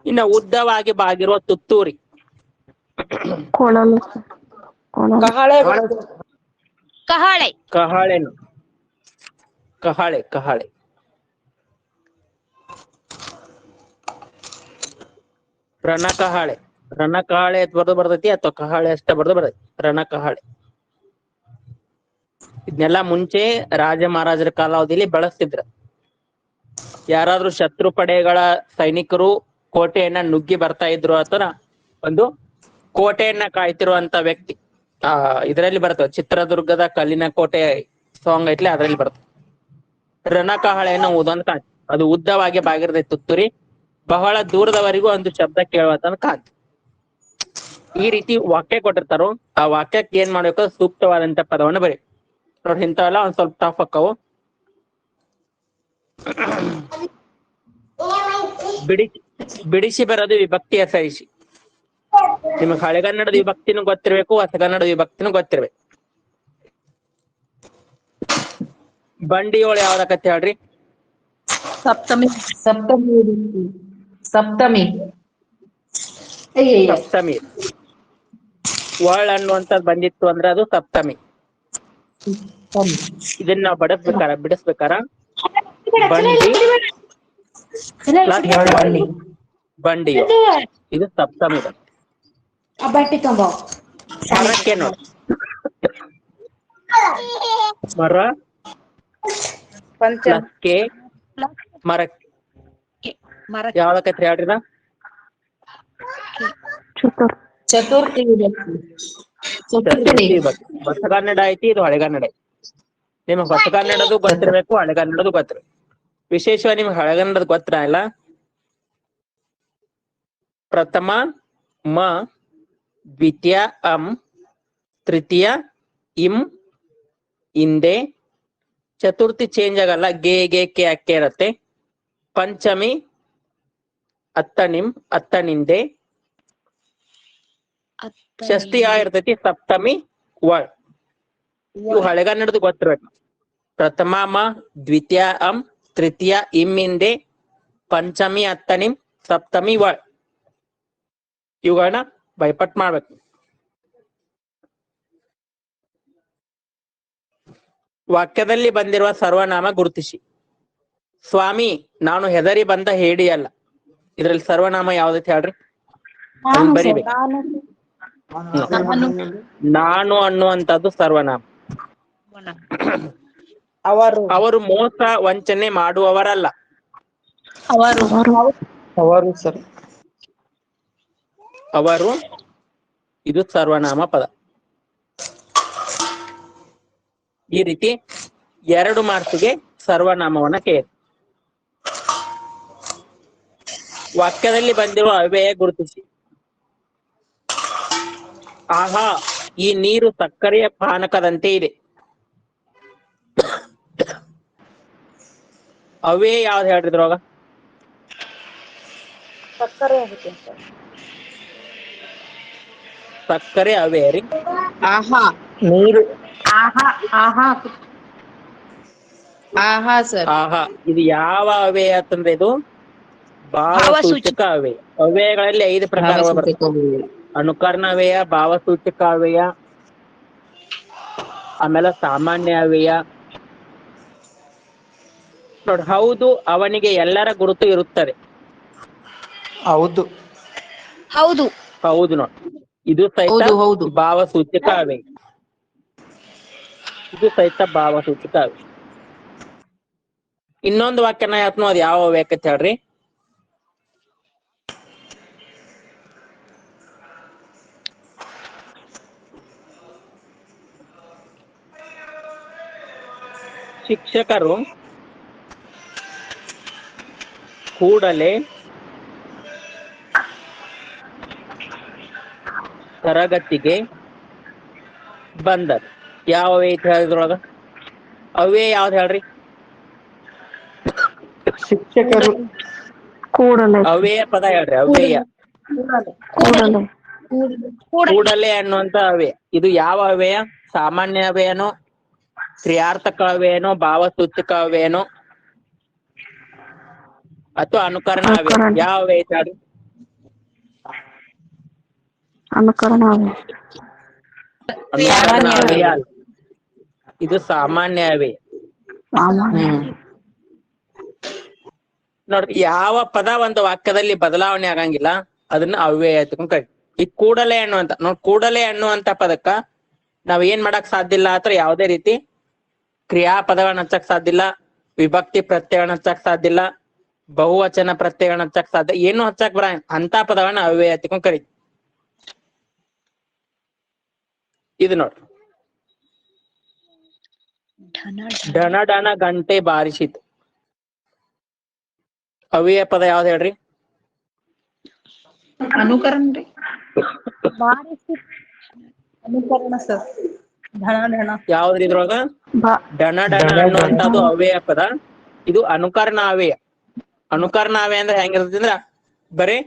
ಇನ್ನ ಉದ್ದವಾಗಿ ಬಾಗಿರುವ ತುತ್ತೂರಿ, ಕೊಳಲು, ಕೊಳಲು, ಕಹಳೆ. ಕಹಳೆನು, ಕಹಳೆ, ಕಹಳೆ. ರಣಕಹಳೆ, ರಣಕಹಳೆ ಬರ್ದು ಬರ್ತೈತಿ ಅಥವಾ ಕಹಳೆ ಅಷ್ಟೇ ಬರ್ದು ಬರ್ತೈತಿ. ರಣಕಹಳೆ. ಇದನ್ನೆಲ್ಲ ಮುಂಚೆ ರಾಜ ಮಹಾರಾಜರ ಕಾಲಾವಧಿಯಲ್ಲಿ ಬಳಸ್ತಿದ್ರ. ಯಾರಾದ್ರೂ ಶತ್ರು ಪಡೆಗಳ ಸೈನಿಕರು ಕೋಟೆಯನ್ನ ನುಗ್ಗಿ ಬರ್ತಾ ಇದ್ರು ಅಥವಾ ಒಂದು ಕೋಟೆಯನ್ನ ಕಾಯ್ತಿರುವಂತ ವ್ಯಕ್ತಿ. ಇದರಲ್ಲಿ ಬರ್ತದೆ, ಚಿತ್ರದುರ್ಗದ ಕಲ್ಲಿನ ಕೋಟೆ ಸಾಂಗ್ ಐತ್ಲೆ ಅದ್ರಲ್ಲಿ ಬರ್ತದೆ. ರಣಕಹಳೆಯನ್ನು ಊದೊಂದ್ ಕಾಂತಿ, ಅದು ಉದ್ದವಾಗಿ ಬಾಗಿರದ ತುತ್ತೂರಿ, ಬಹಳ ದೂರದವರೆಗೂ ಒಂದು ಶಬ್ದ ಕೇಳುವಂತ ಕಾಂತಿ. ಈ ರೀತಿ ವಾಕ್ಯ ಕೊಟ್ಟಿರ್ತಾರೋ, ಆ ವಾಕ್ಯಕ್ಕೆ ಏನ್ ಮಾಡ್ಬೇಕು, ಸೂಕ್ತವಾದಂತ ಪದವನ್ನು ಬರಿ. ನೋಡಿ ಇಂಥವೆಲ್ಲ ಒಂದ್ ಸ್ವಲ್ಪ ಟಫ್ ಅಕ್ಕವು. ಬಿಡಿಸಿ ಬರೋದು ವಿಭಕ್ತಿಯ ಸರಿಸಿ. ನಿಮಗ್ ಹಳೆಗನ್ನಡದ ವಿಭಕ್ತಿನೂ ಗೊತ್ತಿರ್ಬೇಕು, ಹೊಸಗನ್ನಡದ ವಿಭಕ್ತಿನೂ ಗೊತ್ತಿರ್ಬೇಕು. ಬಂಡಿಯೋಳು ಯಾವ್ದಕತ್ತೆ ಹೇಳ್ರಿ? ಸಪ್ತಮಿ. ಸಪ್ತಮಿ. ಸಪ್ತಮಿ. ಸಪ್ತಮಿ. ಒಳ್ ಅನ್ನುವಂಥದ್ದು ಬಂದಿತ್ತು ಅಂದ್ರೆ ಅದು ಸಪ್ತಮಿ. ಇದನ್ನ ನಾವು ಬಿಡಿಸ್ಬೇಕಾರ ಬಂಡಿ ಬಂಡಿ ಇದು ಸಪ್ತಮಿ. ಬಟ್ಟೆ ತುಂಬ ಮರಕ್ಕೆ ನೋಡಿ, ಮರ ಪ್ಲಸ್ಕೆ ಮರಕ್ಕೆ ಯಾವ್ದಕೈತ್ರಿ ಹೇಳ್ರಿ? ಚತುರ್ಥಿ. ಹೊಸಗನ್ನಡ ಐತಿ, ಇದು ಹಳೆಗನ್ನಡ ಐತಿ. ನಿಮಗ್ ಹೊಸಗನ್ನಡದು ಗೊತ್ತಿರ್ಬೇಕು, ಹಳೆಗನ್ನಡದು ಗೊತ್ತಿರ್ಬೇಕು. ವಿಶೇಷವಾಗಿ ನಿಮ್ಗೆ ಹಳೆಗನ್ನಡದ ಗೊತ್ತಿರ ಇಲ್ಲ. ಪ್ರಥಮ ಮ, ದ್ವಿತೀಯ ಅಂ, ತೃತೀಯ ಇಂ, ಇಂದೆ, ಚತುರ್ಥಿ ಚೇಂಜ್ ಆಗಲ್ಲ, ಗೆ ಕೆ ಅಕ್ಕೆ ಇರತ್ತೆ. ಪಂಚಮಿ ಅತ್ತನಿಂ, ಅತ್ತನಿಂದೆ. ಷಷ್ಠಿ ಇರ್ತೈತಿ, ಸಪ್ತಮಿ ಒಳ್. ಇವು ಹಳೆಗನ್ನಡದು ಗೊತ್ತಿರ್ಬೇಕು. ಪ್ರಥಮ ಮ, ದ್ವಿತೀಯ ಅಂ, ತೃತೀಯ ಇಂ ಇಂದೆ, ಪಂಚಮಿ ಅತ್ತನಿಂ, ಸಪ್ತಮಿ ಒಳ್. ಇವುಗಳನ್ನ ಬೈಪಟ್ ಮಾಡ್ಬೇಕು. ವಾಕ್ಯದಲ್ಲಿ ಬಂದಿರುವ ಸರ್ವನಾಮ ಗುರುತಿಸಿ. ಸ್ವಾಮಿ, ನಾನು ಹೆದರಿ ಬಂದ ಹೇಡಿ ಅಲ್ಲ. ಇದ್ರಲ್ಲಿ ಸರ್ವನಾಮ ಯಾವ್ದೈತಿ ಹೇಳ್ರಿ? ಬರಿಬೇಕು. ನಾನು ಅನ್ನುವಂಥದ್ದು ಸರ್ವನಾಮ. ಅವರು ಮೋಸ ವಂಚನೆ ಮಾಡುವವರಲ್ಲ. ಅವರು ಇದು ಸರ್ವನಾಮ ಪದ. ಈ ರೀತಿ 2 ಮಾರ್ಕ್ಸಿಗೆ ಸರ್ವನಾಮವನ್ನ ಕೇಳಿ. ವಾಕ್ಯದಲ್ಲಿ ಬಂದಿರುವ ಅವ್ಯಯ ಗುರುತಿಸಿ. ಆಹಾ, ಈ ನೀರು ಸಕ್ಕರೆಯ ಪಾನಕದಂತೆ ಇದೆ. ಅವ್ಯಯ ಯಾವ್ದು ಹೇಳಿದ್ರೋಗ? ಸಕ್ಕರೆ ಅವ್ಯಯ ರೀ. ಆಹಾ. ನೀರು ಆಹಾ ಸರ್. ಆಹಾ ಇದು ಯಾವ ಅವ್ಯಯ ಅಂತಂದ್ರೆ ಇದು ಭಾವಸೂಚಕ ಅವ್ಯಯ. ಅವ್ಯಯಗಳಲ್ಲಿ 5 ಪ್ರಕಾರ ಬರ್ತವೆ. ಅನುಕರಣ ಅವ್ಯಯ, ಭಾವಸೂಚಕ ಅವ್ಯಯ, ಆಮೇಲೆ ಸಾಮಾನ್ಯ ಅವ್ಯಯ. ನೋಡಿ, ಹೌದು ಅವನಿಗೆ ಎಲ್ಲರ ಗುರುತು ಇರುತ್ತದೆ. ಹೌದು ಹೌದು ಹೌದು ನೋಡಿ, ಇದು ಸಹಿತ ಹೌದು. ಭಾವಸೂಚಕ ಅವ್ಯಯ. ಇದು ಸಹಿತ ಭಾವಸೂಚಕ ಅವ್ಯಯ. ಇನ್ನೊಂದು ವಾಕ್ಯನ ಹೇಳ್ತೀನಿ, ಅದು ಯಾವ ಅವ್ಯಯಕ್ಕೆ ಹೇಳ್ರಿ? ಶಿಕ್ಷಕರು ಕೂಡಲೇ ತರಗತಿಗೆ ಬಂದರು. ಯಾವ ಅವ್ಯಯ ಹೇಳಿದ್ರೊಳಗ? ಅವ್ಯಯ ಯಾವ್ದು ಹೇಳ್ರಿ? ಶಿಕ್ಷಕರು ಕೂಡಲೇ ಅವ್ಯಯ ಪದ ಹೇಳ್ರಿ. ಅವ್ಯಯ ಕೂಡಲೇ ಕೂಡಲೇ ಅನ್ನುವಂತ ಅವ್ಯಯ. ಇದು ಯಾವ ಅವ್ಯಯ? ಸಾಮಾನ್ಯ ಅವ್ಯಯನೋ, ಕ್ರಿಯಾರ್ಥಕ ಅವ್ಯಯನೋ, ಭಾವಸೂಚಕ ಅವ್ಯಯನೋ, ಅಥವಾ ಅನುಕರಣ ಅವ್ಯಯ? ಯಾವ ಅವ್ಯಯ ಹೇಳ್ರಿ? ಅನುಕರಣ ಅನುಕರಣ ಅವ್ಯಯ ಅಲ್ಲ, ಇದು ಸಾಮಾನ್ಯ ಅವ್ಯಯ. ನೋಡ್ರಿ, ಯಾವ ಪದ ಒಂದು ವಾಕ್ಯದಲ್ಲಿ ಬದಲಾವಣೆ ಆಗಂಗಿಲ್ಲ ಅದನ್ನ ಅವ್ಯಯ ಅಂತ ಕರಿ. ಈ ಕೂಡಲೇ ಅನ್ನುವಂತ ನೋಡ್, ಕೂಡಲೇ ಅನ್ನುವಂತ ಪದಕ್ಕ ನಾವ್ ಏನ್ ಮಾಡಕ್ ಸಾಧ್ಯ ಇಲ್ಲ ಅಥವಾ ಯಾವುದೇ ರೀತಿ ಕ್ರಿಯಾಪದಗಳನ್ನ ಹಚ್ಚಕ್ ಸಾಧ್ಯ ಇಲ್ಲ, ವಿಭಕ್ತಿ ಪ್ರತ್ಯಯಗಳನ್ನ ಹಚ್ಚಕ್ ಸಾಧ್ಯ ಇಲ್ಲ, ಬಹುವಚನ ಪ್ರತ್ಯಯಗಳನ್ನ ಹಚ್ಚಕ್ ಸಾಧ್ಯ, ಏನು ಹಚ್ಚಕ್ ಬರ ಅಂತ ಪದಗಳನ್ನ ಅವ್ಯಯ ಅಂತ ಕರಿ. ಇದು ನೋಡ್ರಿ, ಢಣ ಢಣ ಗಂಟೆ ಬಾರಿಸಿತು. ಅವ್ಯಯ ಪದ ಯಾವ್ದು ಹೇಳ್ರಿ? ಅನುಕರಣ ರೀ. ಅನುಕರಣ ಸರ್. ಢಣ ಢಣ. ಯಾವ್ದ್ರಿ ಇದ್ರೊಳಗ? ಬಾ ಢಣ ಢಣ ಅನ್ನುವಂಥದ್ದು ಅವ್ಯಯ ಪದ. ಇದು ಅನುಕರಣ ಅವ್ಯಯ. ಅನುಕರಣ ಅವ್ಯಯ ಅಂದ್ರೆ ಹೆಂಗಿರ್ತೈತಿ ಅಂದ್ರ ಬರೀ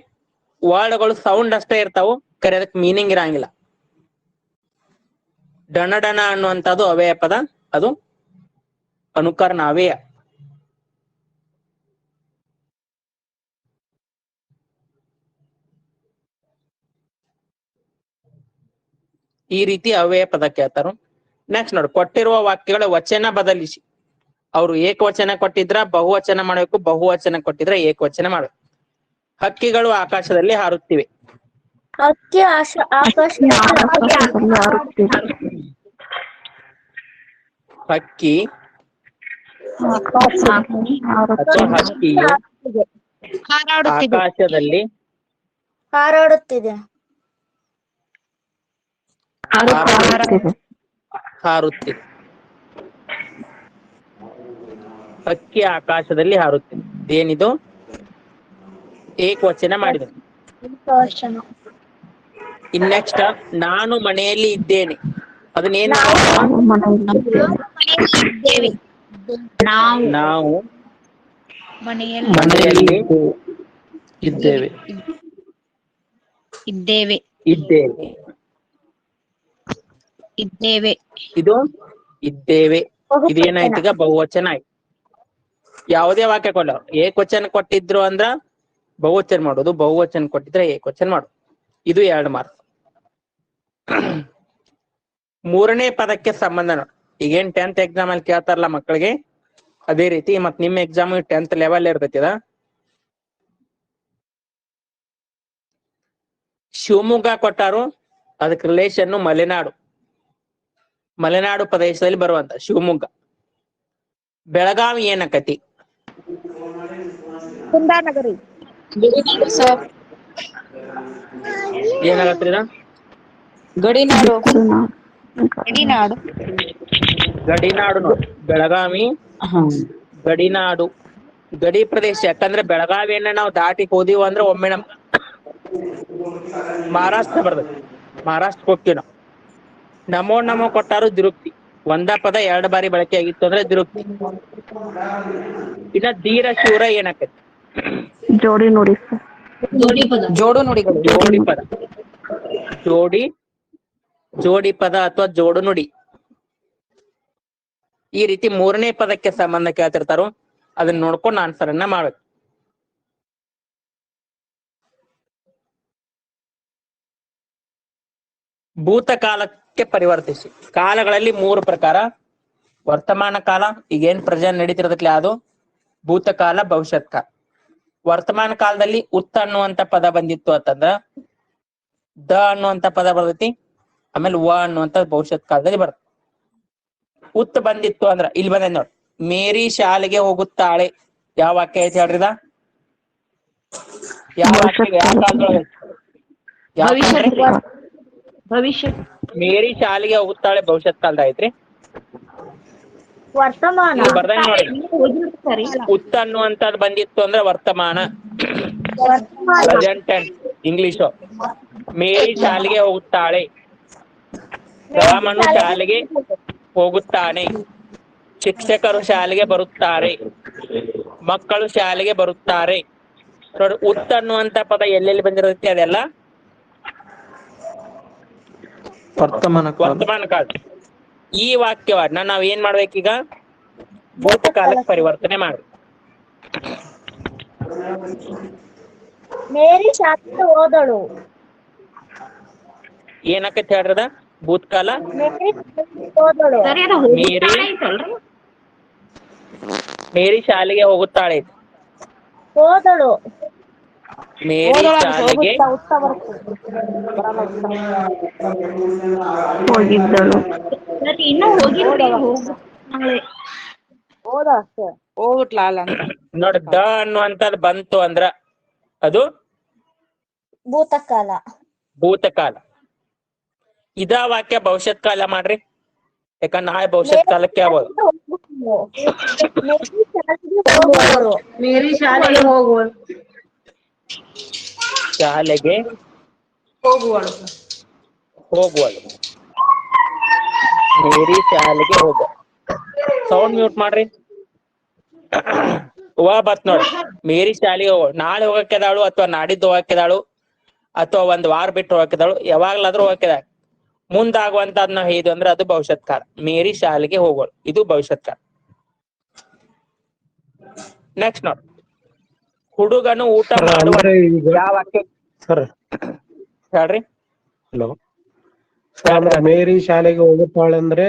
ವರ್ಡ್ಗಳು ಸೌಂಡ್ ಅಷ್ಟೇ ಇರ್ತಾವು, ಕರೆ ಅದಕ್ಕೆ ಮೀನಿಂಗ್ ಇರಂಗಿಲ್ಲ. ಢಣ ಢಣ ಅನ್ನುವಂಥದ್ದು ಅವ್ಯಯ ಪದ, ಅದು ಅನುಕರಣ ಅವ್ಯಯ. ಈ ರೀತಿ ಅವ್ಯಯ ಪದ ಕೇಳ್ತಾರು. ನೆಕ್ಸ್ಟ್ ನೋಡಿ, ಕೊಟ್ಟಿರುವ ವಾಕ್ಯಗಳ ವಚನ ಬದಲಿಸಿ. ಅವ್ರು ಏಕವಚನ ಕೊಟ್ಟಿದ್ರ ಬಹುವಚನ ಮಾಡಬೇಕು, ಬಹುವಚನ ಕೊಟ್ಟಿದ್ರ ಏಕವಚನ ಮಾಡ್ಬೇಕು. ಹಕ್ಕಿಗಳು ಆಕಾಶದಲ್ಲಿ ಹಾರುತ್ತಿವೆ. ಹಕ್ಕಿ ಆಕಾಶದಲ್ಲಿ ಆಕಾಶದಲ್ಲಿ ಹಾರುತ್ತಿದೆ. ಹಕ್ಕಿ ಅಥವಾ ಹಕ್ಕಿಯು ಆಕಾಶದಲ್ಲಿ ಹಾರಾಡುತ್ತಿದೆ. ಹಾರುತ್ತಿದೆ. ಹಾರುತ್ತಿದೆ. ಹಕ್ಕಿ ಆಕಾಶದಲ್ಲಿ ಹಾರುತ್ತಿದೆ. ಏನಿದು? ಏಕವಚನ ಮಾಡಿದೆ. ಇನ್ ನೆಕ್ಸ್ಟ್, ನಾನು ಮನೆಯಲ್ಲಿ ಇದ್ದೇನೆ. ಅದನ್ನೇನ್ ನಾವು ಮನೆಯಲ್ಲಿ ನಾವು ಮನೆಯಲ್ಲಿ ಇದ್ದೇವೆ. ಇದ್ದೇವೆ. ಇದು ಇದ್ದೇವೆ. ಇದೇನಾಯ್ತು ಈಗ? ಬಹುವಚನ ಆಯ್ತು. ಯಾವುದೇ ವಾಕ್ಯ ಕೊಡ, ಏಕವಚನ ಕೊಟ್ಟಿದ್ರು ಅಂದ್ರ ಬಹುವಚನ ಮಾಡೋದು, ಬಹುವಚನ ಕೊಟ್ಟಿದ್ರೆ ಏಕವಚನ ಮಾಡೋದು. ಇದು 2 ಮಾರ್ಕ್ಸ್. ಮೂರನೇ ಪದಕ್ಕೆ ಸಂಬಂಧ ನೋಡಿ. ಈಗೇನ್ 10th ಎಕ್ಸಾಮ್ ಅಲ್ಲಿ ಕೇಳ್ತಾರಲ್ಲ ಮಕ್ಕಳಿಗೆ, ಅದೇ ರೀತಿ ಮತ್ ನಿಮ್ಮ ಎಕ್ಸಾಮ್ 10th ಲೆವೆಲ್ ಇರ್ತೈತಿ. ಶಿವಮೊಗ್ಗ ಕೊಟ್ಟಾರು, ಅದಕ್ಕೆ ರಿಲೇಷನ್ ಮಲೆನಾಡು. ಮಲೆನಾಡು ಪ್ರದೇಶದಲ್ಲಿ ಬರುವಂತ ಶಿವಮೊಗ್ಗ. ಬೆಳಗಾವಿ ಏನಕತಿ? ಕುಂದಾನಗರಿ. ಏನಾಗತ್ರಿ? ಗಡಿನಾಡು. ಗಡಿನಾಡು. ಗಡಿನಾಡು ನೋಡಿ. ಬೆಳಗಾವಿ ಗಡಿನಾಡು, ಗಡಿ ಪ್ರದೇಶ. ಯಾಕಂದ್ರೆ ಬೆಳಗಾವಿಯನ್ನ ನಾವು ದಾಟಿ ಹೋದಿವ ಅಂದ್ರೆ ಒಮ್ಮೆ ನಮ್ ಮಹಾರಾಷ್ಟ್ರ ಬರ್ತದೆ. ಮಹಾರಾಷ್ಟ್ರಕ್ಕೆ ಹೋಗ್ತೀವಿ ನಾವು. ನಮೋ ನಮೋ ಕೊಟ್ಟಾರು ದ್ರುಪ್ತಿ. ಒಂದ ಪದ 2 ಬಾರಿ ಬಳಕೆ ಆಗಿತ್ತು ಅಂದ್ರೆ ದ್ರುಪ್ತಿ. ಇನ್ನ ಧೀರ ಶೂರ ಏನಕತಿ? ಜೋಡಿ ನುಡಿ ಸರ್. ಜೋಡು ನುಡಿಗಳು. ಜೋಡಿ ಪದ. ಜೋಡಿ ಪದ ಅಥವಾ ಜೋಡು ನುಡಿ. ಈ ರೀತಿ ಮೂರನೇ ಪದಕ್ಕೆ ಸಂಬಂಧ ಕೇಳ್ತಿರ್ತಾರೋ, ಅದನ್ನ ನೋಡ್ಕೊಂಡು ಆನ್ಸರ್ ಅನ್ನ ಮಾಡ್ಬೇಕು. ಭೂತಕಾಲಕ್ಕೆ ಪರಿವರ್ತಿಸಿ. ಕಾಲಗಳಲ್ಲಿ 3 ಪ್ರಕಾರ. ವರ್ತಮಾನ ಕಾಲ, ಈಗೇನ್ ಪ್ರೆಸೆಂಟ್ ನಡೀತಿರ್ತೈತಿ ಅದು ಭೂತಕಾಲ, ಭವಿಷ್ಯತ್ ಕಾಲ. ವರ್ತಮಾನ ಕಾಲದಲ್ಲಿ ಉತ್ತ ಅನ್ನುವಂತ ಪದ ಬಂದಿತ್ತು ಅಂತಂದ್ರ ದ ಅನ್ನುವಂತ ಪದ ಬರ್ತೈತಿ. ಆಮೇಲೆ ವ ಅನ್ನುವಂತ ಭವಿಷ್ಯತ್ ಕಾಲದಲ್ಲಿ ಬರ್ತದೆ. ಉತ್ ಬಂದಿತ್ತು ಅಂದ್ರ ಇಲ್ಲಿ ಬಂದ ನೋಡಿ, ಮೇರಿ ಶಾಲೆಗೆ ಹೋಗುತ್ತಾಳೆ. ಯಾವ ವಾಕ್ಯ ಐತಿ ಹೇಳ್ರಿದ? ಯಾವ ವಾಕ್ಯ? ಯಾವ ಕಾಲದೊಳಗೆ? ಭವಿಷ್ಯ. ಮೇರಿ ಶಾಲೆಗೆ ಹೋಗುತ್ತಾಳೆ ಭವಿಷ್ಯತ್ ಕಾಲದ ಐತ್ರಿ. ವರ್ತಮಾನ. ಬರ್ದಂಗ ನೋಡಿ, ಉತ್ತ ಅನ್ನುವಂತದ್ ಬಂದಿತ್ತು ಅಂದ್ರೆ ವರ್ತಮಾನ, ಪ್ರೆಸೆಂಟ್ ಟೆನ್ಸ್ ಇಂಗ್ಲಿಷ್. ಮೇರಿ ಶಾಲೆಗೆ ಹೋಗುತ್ತಾಳೆ, ರಾಮನು ಶಾಲೆಗೆ ಹೋಗುತ್ತಾನೆ, ಶಿಕ್ಷಕರು ಶಾಲೆಗೆ ಬರುತ್ತಾರೆ, ಮಕ್ಕಳು ಶಾಲೆಗೆ ಬರುತ್ತಾರೆ. ನೋಡಿ, ಉತ್ತ ಅನ್ನುವಂತ ಪದ ಎಲ್ಲೆಲ್ಲಿ ಬಂದಿರುತ್ತೆ ಅದೆಲ್ಲ ವರ್ತಮಾನ ಕಾಲ. ಈ ವಾಕ್ಯವನ್ನ ನಾವ್ ಏನ್ ಮಾಡ್ಬೇಕೀಗ? ಭೂತಕಾಲಕ್ಕೆ ಪರಿವರ್ತನೆ ಮಾಡ್ಬೇಕು. ಮೇರಿ ಶಾಲೆಗೆ ಹೋದಳು. ಏನಕ್ಕಂತ ಹೇಳ್ರದ? ಭೂತಕಾಲ. ಮೇರಿ ಹೋದಳು. ಮೇರಿ ಶಾಲೆಗೆ ಹೋಗುತ್ತಾಳೆ. ಹೋದಳು. ಮೇರಿ ಶಾಲೆಗೆ ಹೋಗಿದ್ದಳು. ಹೋಗ್ಬಿಟ್ಲ ಅಂತ. ನೋಡಿ, ದ ಅನ್ನುವಂಥದ್ದು ಬಂತು ಅಂದ್ರ ಅದು ಭೂತಕಾಲ. ಭೂತಕಾಲ. ಇದ ವಾಕ್ಯ ಭವಿಷ್ಯತ್ ಕಾಲ ಮಾಡ್ರಿ, ಯಾಕಂದ್ರೆ ನಾಳೆ ಭವಿಷ್ಯತ್ ಕಾಲಕ್ಕೆ ಆಗ್ಬೋದು. ಮೇರಿ ಶಾಲೆಗೆ ಹೋಗುವಳು. ಶಾಲೆಗೆ ಹೋಗುವಳು. ಹೋಗುವಳು. ಮೇರಿ ಶಾಲೆಗೆ ಹೋಗ. ಸೌಂಡ್ ಮ್ಯೂಟ್ ಮಾಡ್ರಿ. ಬತ್ ನೋಡ್ರಿ, ಮೇರಿ ಶಾಲೆಗೆ ಹೋಗ. ನಾಳೆ ಹೋಗಕ್ಕೆದಾಳು ಅಥವಾ ನಾಡಿದ್ದು ಹೋಗಕ್ಕೆದಾಳು ಅಥವಾ ಒಂದ್ ವಾರ ಬಿಟ್ಟು ಹೋಗಕ್ಕೆದಾಳು, ಯಾವಾಗ್ಲಾದ್ರೂ ಹೋಗಕ್ಕೆದಾಳ. ಮುಂದಾಗುವಂತದ್ ನಾವ್ ಹೇಳಿದ್ವಿ ಅಂದ್ರೆ ಅದು ಭವಿಷ್ಯತ್ ಕಾಲ. ಮೇರಿ ಶಾಲೆಗೆ ಹೋಗೋಳು, ಇದು ಭವಿಷ್ಯತ್ ಕಾಲ. ನೆಕ್ಸ್ಟ್ ನೋಡ್, ಹುಡುಗನು ಊಟ ಮಾಡುವ ಯಾವ ವಾಕ್ಯ ಸರ್ ಹೇಳ್ರಿ. ಹಲೋ ಸರ್, ಮೇರಿ ಶಾಲೆಗೆ ಹೋಗುತ್ತಾಳೆ ಅಂದ್ರೆ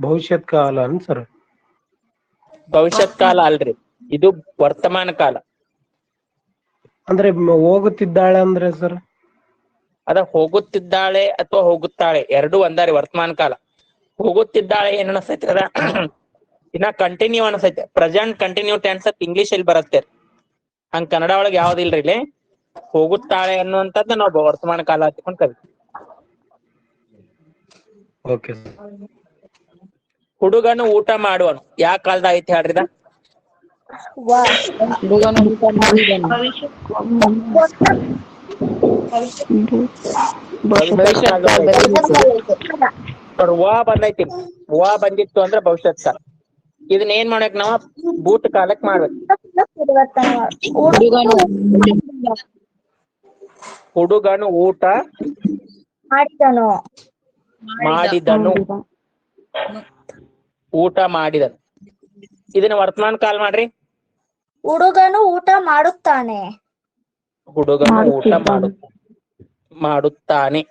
ಭವಿಷ್ಯತ್ ಕಾಲ ಅನ್ ಸರ್? ಭವಿಷ್ಯತ್ ಕಾಲ ಅಲ್ರಿ, ಇದು ವರ್ತಮಾನ ಕಾಲ. ಅಂದ್ರೆ ಹೋಗುತ್ತಿದ್ದಾಳೆ ಅಂದ್ರೆ ಸರ್? ಅದ ಹೋಗುತ್ತಿದ್ದಾಳೆ ಅಥವಾ ಹೋಗುತ್ತಾಳೆ ಎರಡು ಒಂದಾರಿ, ವರ್ತಮಾನ ಕಾಲ. ಹೋಗುತ್ತಿದ್ದಾಳೆ ಏನ್ ಅನಸ್ತೈತಿ ಅದ ಇನ್ನ ಕಂಟಿನ್ಯೂ ಅನಸ್ತೈತಿ. ಪ್ರೆಸೆಂಟ್ ಕಂಟಿನ್ಯೂ ಟೆನ್ಸ್ ಅಂತ ಇಂಗ್ಲಿಷ್ ಅಲ್ಲಿ ಬರುತ್ತೆ, ಹಂಗ ಕನ್ನಡ ಒಳಗೆ ಯಾವ್ದಿಲ್ರಿ ಇಲ್ಲಿ. ಹೋಗುತ್ತಾಳೆ ಅನ್ನುವಂಥದ್ದು ನಾವು ವರ್ತಮಾನ ಕಾಲ ಹಚ್ಕೊಂಡ್ ಕರಿತೀವಿ. Okay sir. ಹುಡುಗನು ಊಟ ಮಾಡುವನು ಯಾವ ಕಾಲದ ಐತಿ ಹೇಳ್ರಿದ? ಹುಡುಗನು ಊಟ ಮಾಡಿದನು. ಭವಿಷ್ಯತ್ ಕಾಲದಲ್ಲಿ ವಾ ಬಂದೈತಿ. ವಾ ಬಂದಿತ್ತು ಅಂದ್ರೆ ಭವಿಷ್ಯತ್ ಕಾಲ. ಇದನ್ನ ಏನ್ ಮಾಡ್ಬೇಕು ನಾವ? ಭೂತ ಕಾಲಕ್ ಮಾಡ್ಬೇಕು. ಹುಡುಗನು ಊಟ ಮಾಡಿದನು. ಊಟ ಮಾಡಿದನು. ಇದನ್ನ ವರ್ತಮಾನ ಕಾಲ ಮಾಡ್ರಿ. ಹುಡುಗನು ಊಟ ಮಾಡುತ್ತಾನೆ. ಹುಡುಗನು ಊಟ ಮಾಡುತ್ತಾನೆ.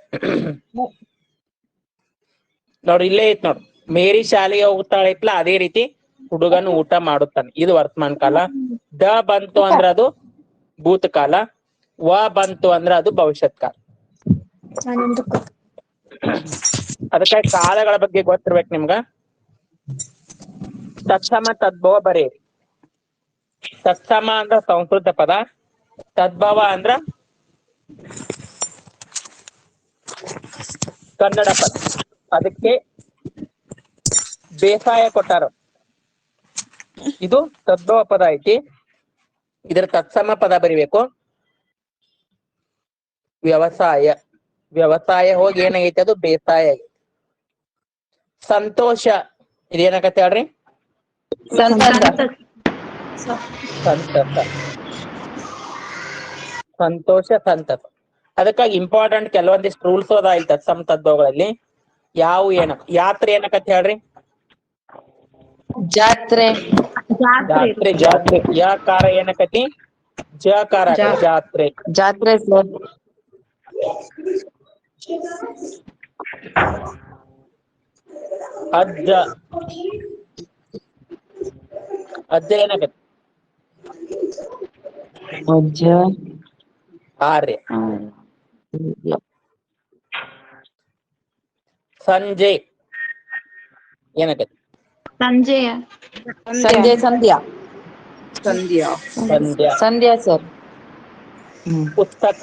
ನೋಡ್ರಿ ಇಲ್ಲೇ ಐತ್ ನೋಡ್ರಿ, ಮೇರಿ ಶಾಲೆಗೆ ಹೋಗುತ್ತಾಳೆ ಐತ್ಲ, ಅದೇ ರೀತಿ ಹುಡುಗನು ಊಟ ಮಾಡುತ್ತಾನೆ, ಇದು ವರ್ತಮಾನ ಕಾಲ. ದ ಬಂತು ಅಂದ್ರ ಅದು ಭೂತಕಾಲ, ವ ಬಂತು ಅಂದ್ರ ಅದು ಭವಿಷ್ಯತ್ ಕಾಲ. ಅದಕ್ಕಾಗಿ ಕಾಲಗಳ ಬಗ್ಗೆ ಗೊತ್ತಿರ್ಬೇಕು ನಿಮ್ಗ. ತತ್ಸಮ ತದ್ಭವ ಬರೀರಿ. ತತ್ಸಮ ಅಂದ್ರ ಸಂಸ್ಕೃತ ಪದ, ತದ್ಭವ ಅಂದ್ರ ಕನ್ನಡ ಪದ. ಅದಕ್ಕೆ ಬೇಸಾಯ ಕೊಟ್ಟಾರ. ಇದು ತದ್ಭವ ಪದ ಐತಿ, ಇದರ ತತ್ಸಮ ಪದ ಬರಿಬೇಕು. ವ್ಯವಸಾಯ, ವ್ಯವಸಾಯ ಹೋಗಿ ಏನಾಗೈತಿ ಅದು ಬೇಸಾಯ ಆಗೈತಿ. ಸಂತೋಷ ಇದೇನಾಗತ್ತೆ ಹೇಳ್ರಿ? ಸಂತಸ. ಸಂತೋಷ, ಸಂತಸ. ಅದಕ್ಕಾಗಿ ಇಂಪಾರ್ಟೆಂಟ್ ಕೆಲವೊಂದಿಷ್ಟು ರೂಲ್ಸ್ ಅದ ಇಲ್ಲಿ ತತ್ಸಮ ತದ್ಭವಗಳಲ್ಲಿ. ಯಾವ ಏನ ಯಾತ್ರೆ ಏನಕತ್ ಹೇಳ್ರಿ? ಜಾತ್ರೆ. ಜಾತ್ರೆ, ಜಾತ್ರೆ. ಯಾಕಾರ ಏನಕತಿ? ಜಕಾರ ಜಾತ್ರೆ. ಜಾತ್ರೆ ಸರ್. ಅಜ್ಜ, ಅಜ್ಜ ಏನಾಗತ್ತೆ? ಅಜ್ಜ. ಆರ್ಯ. ಸಂಜೆ ಏನಕತಿ? ಸಂಜೆಯ. ಸಂಜೆ, ಸಂಧ್ಯಾ. ಸಂಧ್ಯಾ. ಸಂಧ್ಯಾ ಸರ್. ಪುಸ್ತಕ,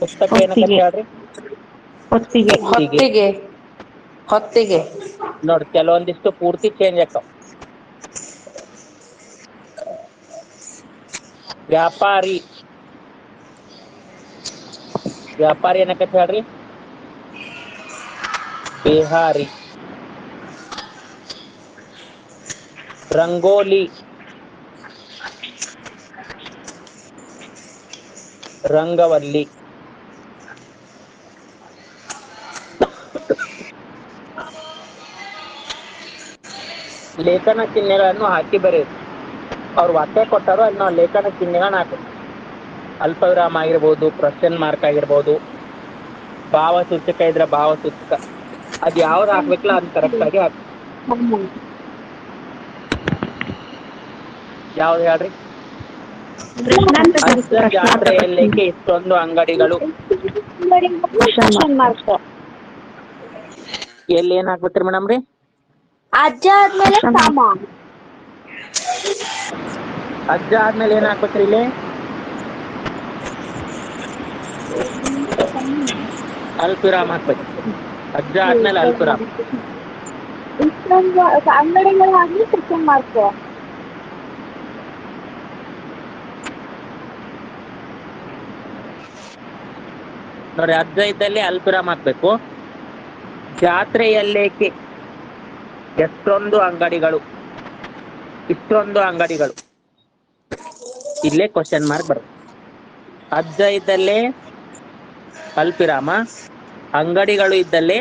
ಪುಸ್ತಕ ಏನಕತಿ ಹೇಳ್ರಿ? ಹೊತ್ತಿಗೆ. ಹೊತ್ತಿಗೆ. ನೋಡ್ರಿ ಕೆಲವೊಂದಿಷ್ಟು ಪೂರ್ತಿ ಚೇಂಜ್ ಆಗ್ತಾವ. ವ್ಯಾಪಾರಿ, ವ್ಯಾಪಾರಿ ಏನಕತಿ ಹೇಳ್ರಿ? ಬಿಹಾರಿ. ರಂಗೋಲಿ, ರಂಗವಲ್ಲಿ. ಲೇಖನ ಚಿಹ್ನೆಗಳನ್ನು ಹಾಕಿ ಬರೆಯಿರಿ. ಅವ್ರು ವಾಕ್ಯ ಕೊಟ್ಟಾರೋ ಅಲ್ಲಿ ನಾವು ಲೇಖನ ಚಿಹ್ನೆಗಳನ್ನ ಹಾಕಬೇಕು. ಅಲ್ಪವಿರಾಮ ಆಗಿರ್ಬೋದು, ಕ್ವಶನ್ ಮಾರ್ಕ್ ಆಗಿರ್ಬೋದು, ಭಾವಸೂಚಕ ಇದ್ರೆ ಭಾವಸೂಚಕ, ಅದ್ ಯಾವ್ದು ಹಾಕ್ಬೇಕಲ್ಲ ಅದ್ ಕರೆಕ್ಟ್ ಆಗಿ ಹಾಕಿ. ಯಾವ್ದು ಹೇಳ್ರಿ? ಅಜ್ಜ ಜಾತ್ರೆಯಲ್ಲೇಕೆ ಇಷ್ಟೊಂದು ಅಂಗಡಿಗಳು? ಎಲ್ಲಿ ಏನ್ ಹಾಕ್ಬೇಕ್ರಿ ಮೇಡಮ್ ರೀ? ಅಜ್ಜ ಆದ್ಮೇಲೆ ಸಾಮಾನ್. ಅಜ್ಜ ಆದ್ಮೇಲೆ ಏನ್ ಹಾಕ್ಬೇಕ್ರಿ ಇಲ್ಲಿ? ಅಲ್ಪಿರಾಮ ಹಾಕ್ಬೇಕು. ಅಜ್ಜ ಆದ್ಮೇಲೆ ಅಲ್ಪಿರಾಮ. ಇಷ್ಟೊಂದು ಅಂಗಡಿಗಳಾಗ್ಲಿ ಕ್ವಶನ್ ಮಾರ್ಕ್. ನೋಡಿ, ಅಜ್ಜ ಇದ್ದಲ್ಲಿ ಅಲ್ಪಿರಾಮ ಹಾಕ್ಬೇಕು. ಜಾತ್ರೆಯಲ್ಲೇಕೆ ಎಷ್ಟೊಂದು ಅಂಗಡಿಗಳು, ಇಷ್ಟೊಂದು ಅಂಗಡಿಗಳು, ಇಲ್ಲೇ ಕ್ವಶನ್ ಮಾರ್ಕ್ ಬರುತ್ತೆ. ಅಜ್ಜ ಇದ್ದಲ್ಲೇ ಅಲ್ಪಿರಾಮ, ಅಂಗಡಿಗಳು ಇದ್ದಲ್ಲಿ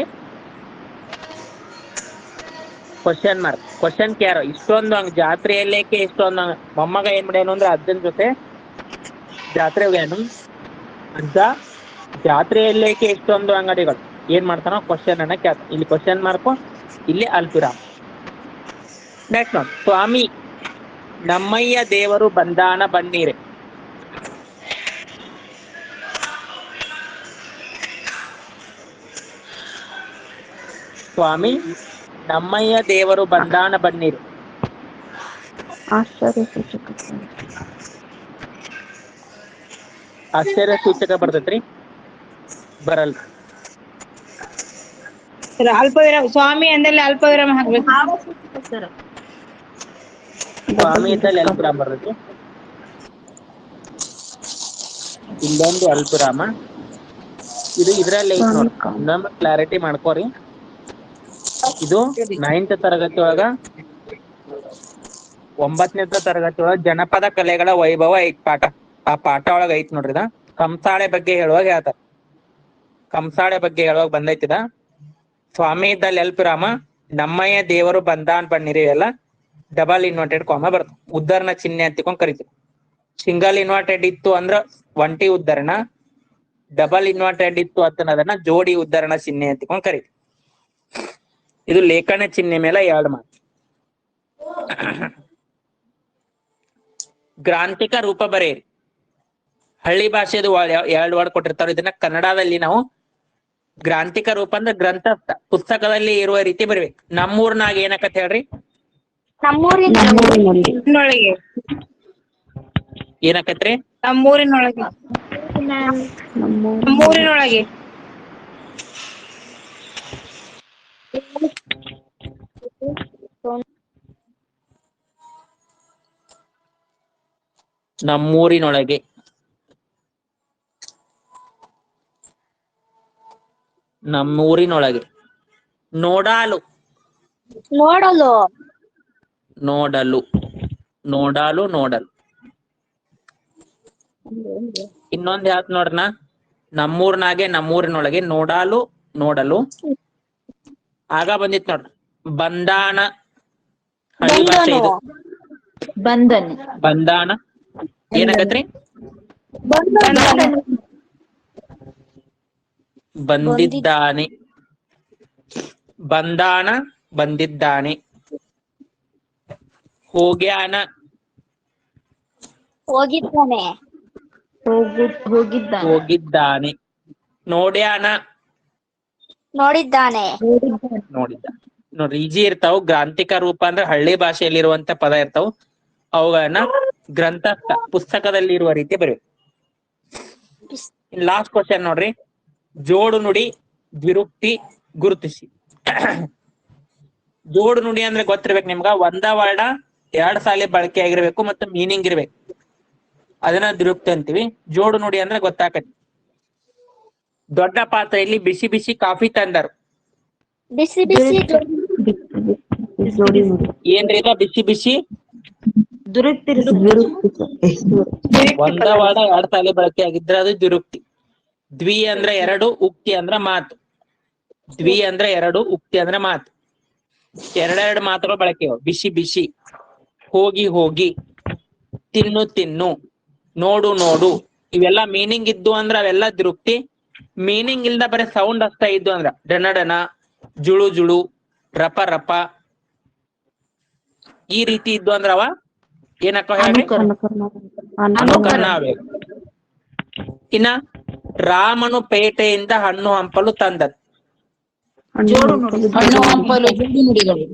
ಕ್ವಶನ್ ಮಾರ್ಕ್. ಕ್ವಶನ್ ಕ್ಯಾರೋ ಇಷ್ಟೊಂದು ಜಾತ್ರೆಯಲ್ಲೇಕೆ ಇಷ್ಟೊಂದು ಮೊಮ್ಮಗ ಏನ್ ಮಾಡ್ಯಾನು ಅಂದ್ರೆ ಅಜ್ಜನ ಜೊತೆ ಜಾತ್ರೆ ಹೋಗ್ಯಾನು. ಅಜ್ಜ ಜಾತ್ರೆಯಲ್ಲೇಕೆ ಇಷ್ಟೊಂದು ಅಂಗಡಿಗಳು ಏನ್ ಮಾಡ್ತಾನೋ ಕ್ವಶನ್ ಅನ್ನ ಕೇಳ್ತಾನ. ಇಲ್ಲಿ ಕ್ವಶನ್ ಮಾರ್ಕು, ಇಲ್ಲಿ ಅಲ್ಪಿರಾಮ. ನೆಕ್ಸ್ಟ್ ನೋಡಿ, ಸ್ವಾಮಿ ನಮ್ಮಯ್ಯ ದೇವರು ಬಂದಾನ ಬನ್ನೀರೆ. ಸ್ವಾಮಿ ನಮ್ಮಯ್ಯ ದೇವರು ಬಂದಾನ ಬನ್ನೀರೆ. ಆಶ್ಚರ್ಯ ಸೂಚಕ. ಆಶ್ಚರ್ಯ ಸೂಚಕ ಬರ್ತೈತ್ರಿ, ಬರಲ್. ಅಲ್ಪವಿರಾಮ ಸ್ವಾಮಿ ಅಂದಲ್ಲಿ ಅಲ್ಪವಿರಾಮ ಹಾಕ್ಬೇಕು. ಸ್ವಾಮಿ ಇದ್ದಲ್ಲಿ ಅಲ್ಪಿರಾಮ ಬರ್ತೈತಿ. ಇಲ್ಲೊಂದು ಅಲ್ಪಿರಾಮ, ಇದು ಇದ್ರಲ್ಲಿ ಐತಿ ನೋಡಿ. ಇನ್ನೊಮ್ಮೆ ಕ್ಲಾರಿಟಿ ಮಾಡ್ಕೋರಿ. ಇದು 9th ತರಗತಿ ಒಳಗ 9ನೇ ತರಗತಿ ಒಳಗ ಜನಪದ ಕಲೆಗಳ ವೈಭವ ಐತ್ ಪಾಠ. ಆ ಪಾಠ ಒಳಗ ಐತ್ ನೋಡ್ರಿ. ಇದ ಕಂಸಾಳೆ ಬಗ್ಗೆ ಹೇಳುವಾಗ ಹೇಳ್ತಾರ. ಕಂಸಾಳೆ ಬಗ್ಗೆ ಹೇಳುವಾಗ ಬಂದೈತಿದ. ಸ್ವಾಮಿ ಇದ್ದಲ್ಲಿ ಅಲ್ಪಿರಾಮ, ನಮ್ಮಯ್ಯ ದೇವರು ಬಂದಾನ್ ಬನ್ನಿರಿ ಎಲ್ಲ ಡಬಲ್ ಇನ್ವರ್ಟೆಡ್ ಕಾಮ ಬರ್ತದೆ. ಉದ್ಧರಣ ಚಿಹ್ನೆ ಅಂತಿಕೊಂಡ್ ಕರಿತೀವಿ. ಸಿಂಗಲ್ ಇನ್ವರ್ಟೆಡ್ ಇತ್ತು ಅಂದ್ರ ಒಂಟಿ ಉದ್ಧರಣ, ಡಬಲ್ ಇನ್ವರ್ಟೆಡ್ ಇತ್ತು ಅದನ್ನ ಜೋಡಿ ಉದ್ಧರಣ ಚಿಹ್ನೆ ಅಂತಿಕೊಂಡ್ ಕರಿತೀವಿ. ಇದು ಲೇಖನ ಚಿಹ್ನೆ ಮೇಲೆ 2 ಮಾತು. ಗ್ರಾಂಥಿಕ ರೂಪ ಬರೆಯಿರಿ. ಹಳ್ಳಿ ಭಾಷೆದು 2 ವರ್ಡ್ ಕೊಟ್ಟಿರ್ತಾರ. ಇದನ್ನ ಕನ್ನಡದಲ್ಲಿ ನಾವು ಗ್ರಾಂಥಿಕ ರೂಪ ಅಂದ್ರೆ ಗ್ರಂಥ ಪುಸ್ತಕದಲ್ಲಿ ಇರುವ ರೀತಿ ಬರಿಬೇಕು. ನಮ್ಮೂರ್ನಾಗ ಏನಕತ್ ಹೇಳ್ರಿ? ನಮ್ಮೂರಿನೊಳಗೆ ಏನಕತ್ರಿ? ನಮ್ಮೂರಿನೊಳಗೆ ನಮ್ಮೂರಿನೊಳಗೆ ನಮ್ಮೂರಿನೊಳಗೆ. ನಮ್ಮೂರಿನೊಳಗೆ. ನೋಡಾಲು. ನೋಡಲು. ನೋಡಲು, ನೋಡಾಲು, ನೋಡಲು. ಇನ್ನೊಂದ್ ಯಾವ್ದು ನೋಡ್ರನ? ನಮ್ಮೂರ್ನಾಗೆ, ನಮ್ಮೂರಿನೊಳಗೆ, ನೋಡಾಲು, ನೋಡಲು. ಆಗ ಬಂದಿತ್ ನೋಡ್ರಿ, ಬಂದಾನ. ಹಳ್ಳಿ ಭಾಷೆ ಇದು. ಬಂಧನ್. ಬಂದಾನ ಏನಾಗತ್ರಿ? ಬಂದಿದ್ದಾನೆ. ಬಂದಾನ ಬಂದಿದ್ದಾನೆ. ಹೋಗ್ಯಾನ. ಹೋಗಿದ್ದಾನೆ. ಹೋಗಿದ್ದಾನೆ. ನೋಡ್ಯಾನ. ನೋಡಿದ್ದಾನೆ. ನೋಡಿದ್ದಾನೆ. ನೋಡ್ರಿ, ಈಜಿ ಇರ್ತಾವ. ಗ್ರಾಂಥಿಕ ರೂಪ ಅಂದ್ರೆ ಹಳ್ಳಿ ಭಾಷೆಯಲ್ಲಿ ಇರುವಂತ ಪದ ಇರ್ತಾವ. ಅವುಗಳನ್ನ ಗ್ರಂಥ ಪುಸ್ತಕದಲ್ಲಿ ಇರುವ ರೀತಿ ಬರೀಬೇಕು. ಲಾಸ್ಟ್ ಕ್ವಶನ್ ನೋಡ್ರಿ, ಜೋಡು ನುಡಿ ದ್ವಿರುಕ್ತಿ ಗುರುತಿಸಿ. ಜೋಡು ನುಡಿ ಅಂದ್ರೆ ಗೊತ್ತಿರ್ಬೇಕು ನಿಮ್ಗ. ಒಂದ ವರ್ಡ 2 ಸಾಲಿ ಬಳಕೆ ಆಗಿರ್ಬೇಕು ಮತ್ತು ಮೀನಿಂಗ್ ಇರ್ಬೇಕು. ಅದನ್ನ ದ್ವಿರುಕ್ತಿ ಅಂತೀವಿ. ಜೋಡು ನುಡಿ ಅಂದ್ರೆ ಗೊತ್ತಾಕತಿ. ದೊಡ್ಡ ಪಾತ್ರೆಯಲ್ಲಿ ಬಿಸಿ ಬಿಸಿ ಕಾಫಿ ತಂದರು. ಬಿಸಿ ಬಿಸಿ ಜೋಡಿ ನುಡಿ. ಏನ್ರಿ ಇದ? ಬಿಸಿ ಬಿಸಿ ಒಂದ ವರ್ಡ 2 ಸಾಲಿ ಬಳಕೆ ಆಗಿದ್ರೆ ಅದು ದ್ವಿರುಕ್ತಿ. ದ್ವಿ ಅಂದ್ರೆ 2, ಉಕ್ತಿ ಅಂದ್ರ ಮಾತು. ದ್ವಿ ಅಂದ್ರೆ 2, ಉಕ್ತಿ ಅಂದ್ರೆ ಮಾತು. 2 ಮಾತುಗಳು ಬಳಕೆ. ಬಿಸಿ ಬಿಸಿ, ಹೋಗಿ ಹೋಗಿ, ತಿನ್ನು ತಿನ್ನು, ನೋಡು ನೋಡು. ಇವೆಲ್ಲ ಮೀನಿಂಗ್ ಇದ್ದು ಅಂದ್ರ ಅವೆಲ್ಲ ದ್ವಿರುಕ್ತಿ. ಮೀನಿಂಗ್ ಇಲ್ದ ಬರೀ ಸೌಂಡ್ ಅಷ್ಟ ಇದ್ದು ಅಂದ್ರ ಡನ ಡನ, ಜುಳು ಜುಳು, ರಪ ರಪ, ಈ ರೀತಿ ಇದ್ದು ಅಂದ್ರ ಅವ ಏನಕ್ಕ ಹೇಳ್ರಿ? ಅನುಕರಣ ಆಗ್ಬೇಕು. ಇನ್ನ ರಾಮನು ಪೇಟೆಯಿಂದ ಹಣ್ಣು ಹಂಪಲು ತಂದದ್ದು. ಹಣ್ಣು ಹಂಪಲು ಜೋಡು ನುಡಿಗಳು.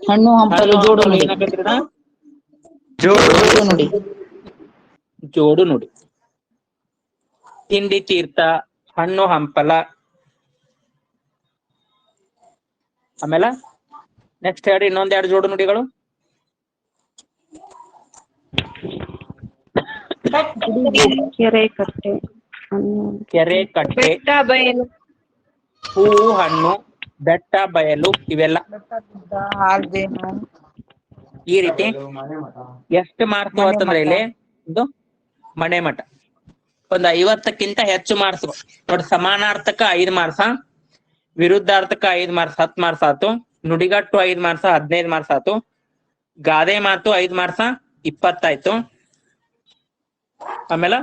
ಹಣ್ಣು ಹಂಪಲು ಜೋಡು ನುಡಿ. ಏನಾಗತ್ರಿನ? ಜೋಡು ನುಡಿ. ಜೋಡು ನುಡಿ. ತಿಂಡಿ ತೀರ್ಥ, ಹಣ್ಣು ಹಂಪಲ, ಆಮೇಲೆ ನೆಕ್ಸ್ಟ್ ಹೇಳಿ ಇನ್ನೊಂದ್ 2 ಜೋಡು ನುಡಿಗಳು. ಕೆರೆ ಕಟ್ಟೆ ಕೆರೆ ಕಟ್ಟೆ, ಬೆಟ್ಟ ಬಯಲು, ಹೂವು ಹಣ್ಣು, ಬೆಟ್ಟ ಬಯಲು ಇವೆಲ್ಲ ಈ ರೀತಿ ಎಷ್ಟು ಮಾರ್ಕ್ಸ್ ಅಂತಂದ್ರೆ ಇಲ್ಲಿ ಇದು ಮನೆ ಮಠ ಒಂದು 50ಕ್ಕಿಂತ ಹೆಚ್ಚು ಮಾರ್ಕ್ಸ್ ನೋಡಿ. ಸಮಾನಾರ್ಥಕ 5 ಮಾರ್ಕ್ಸ್, ವಿರುದ್ಧಾರ್ಥಕ 5 ಮಾರ್ಕ್ಸ್ 10 ಮಾರ್ಕ್ಸ್ ಆತು, ನುಡಿಗಟ್ಟು 5 ಮಾರ್ಕ್ಸ್ 15 ಮಾರ್ಕ್ಸ್ ಆತು, ಗಾದೆ ಮಾತು 5 ಮಾರ್ಕ್ಸ್ 20 ಆಯ್ತು. ಆಮೇಲೆ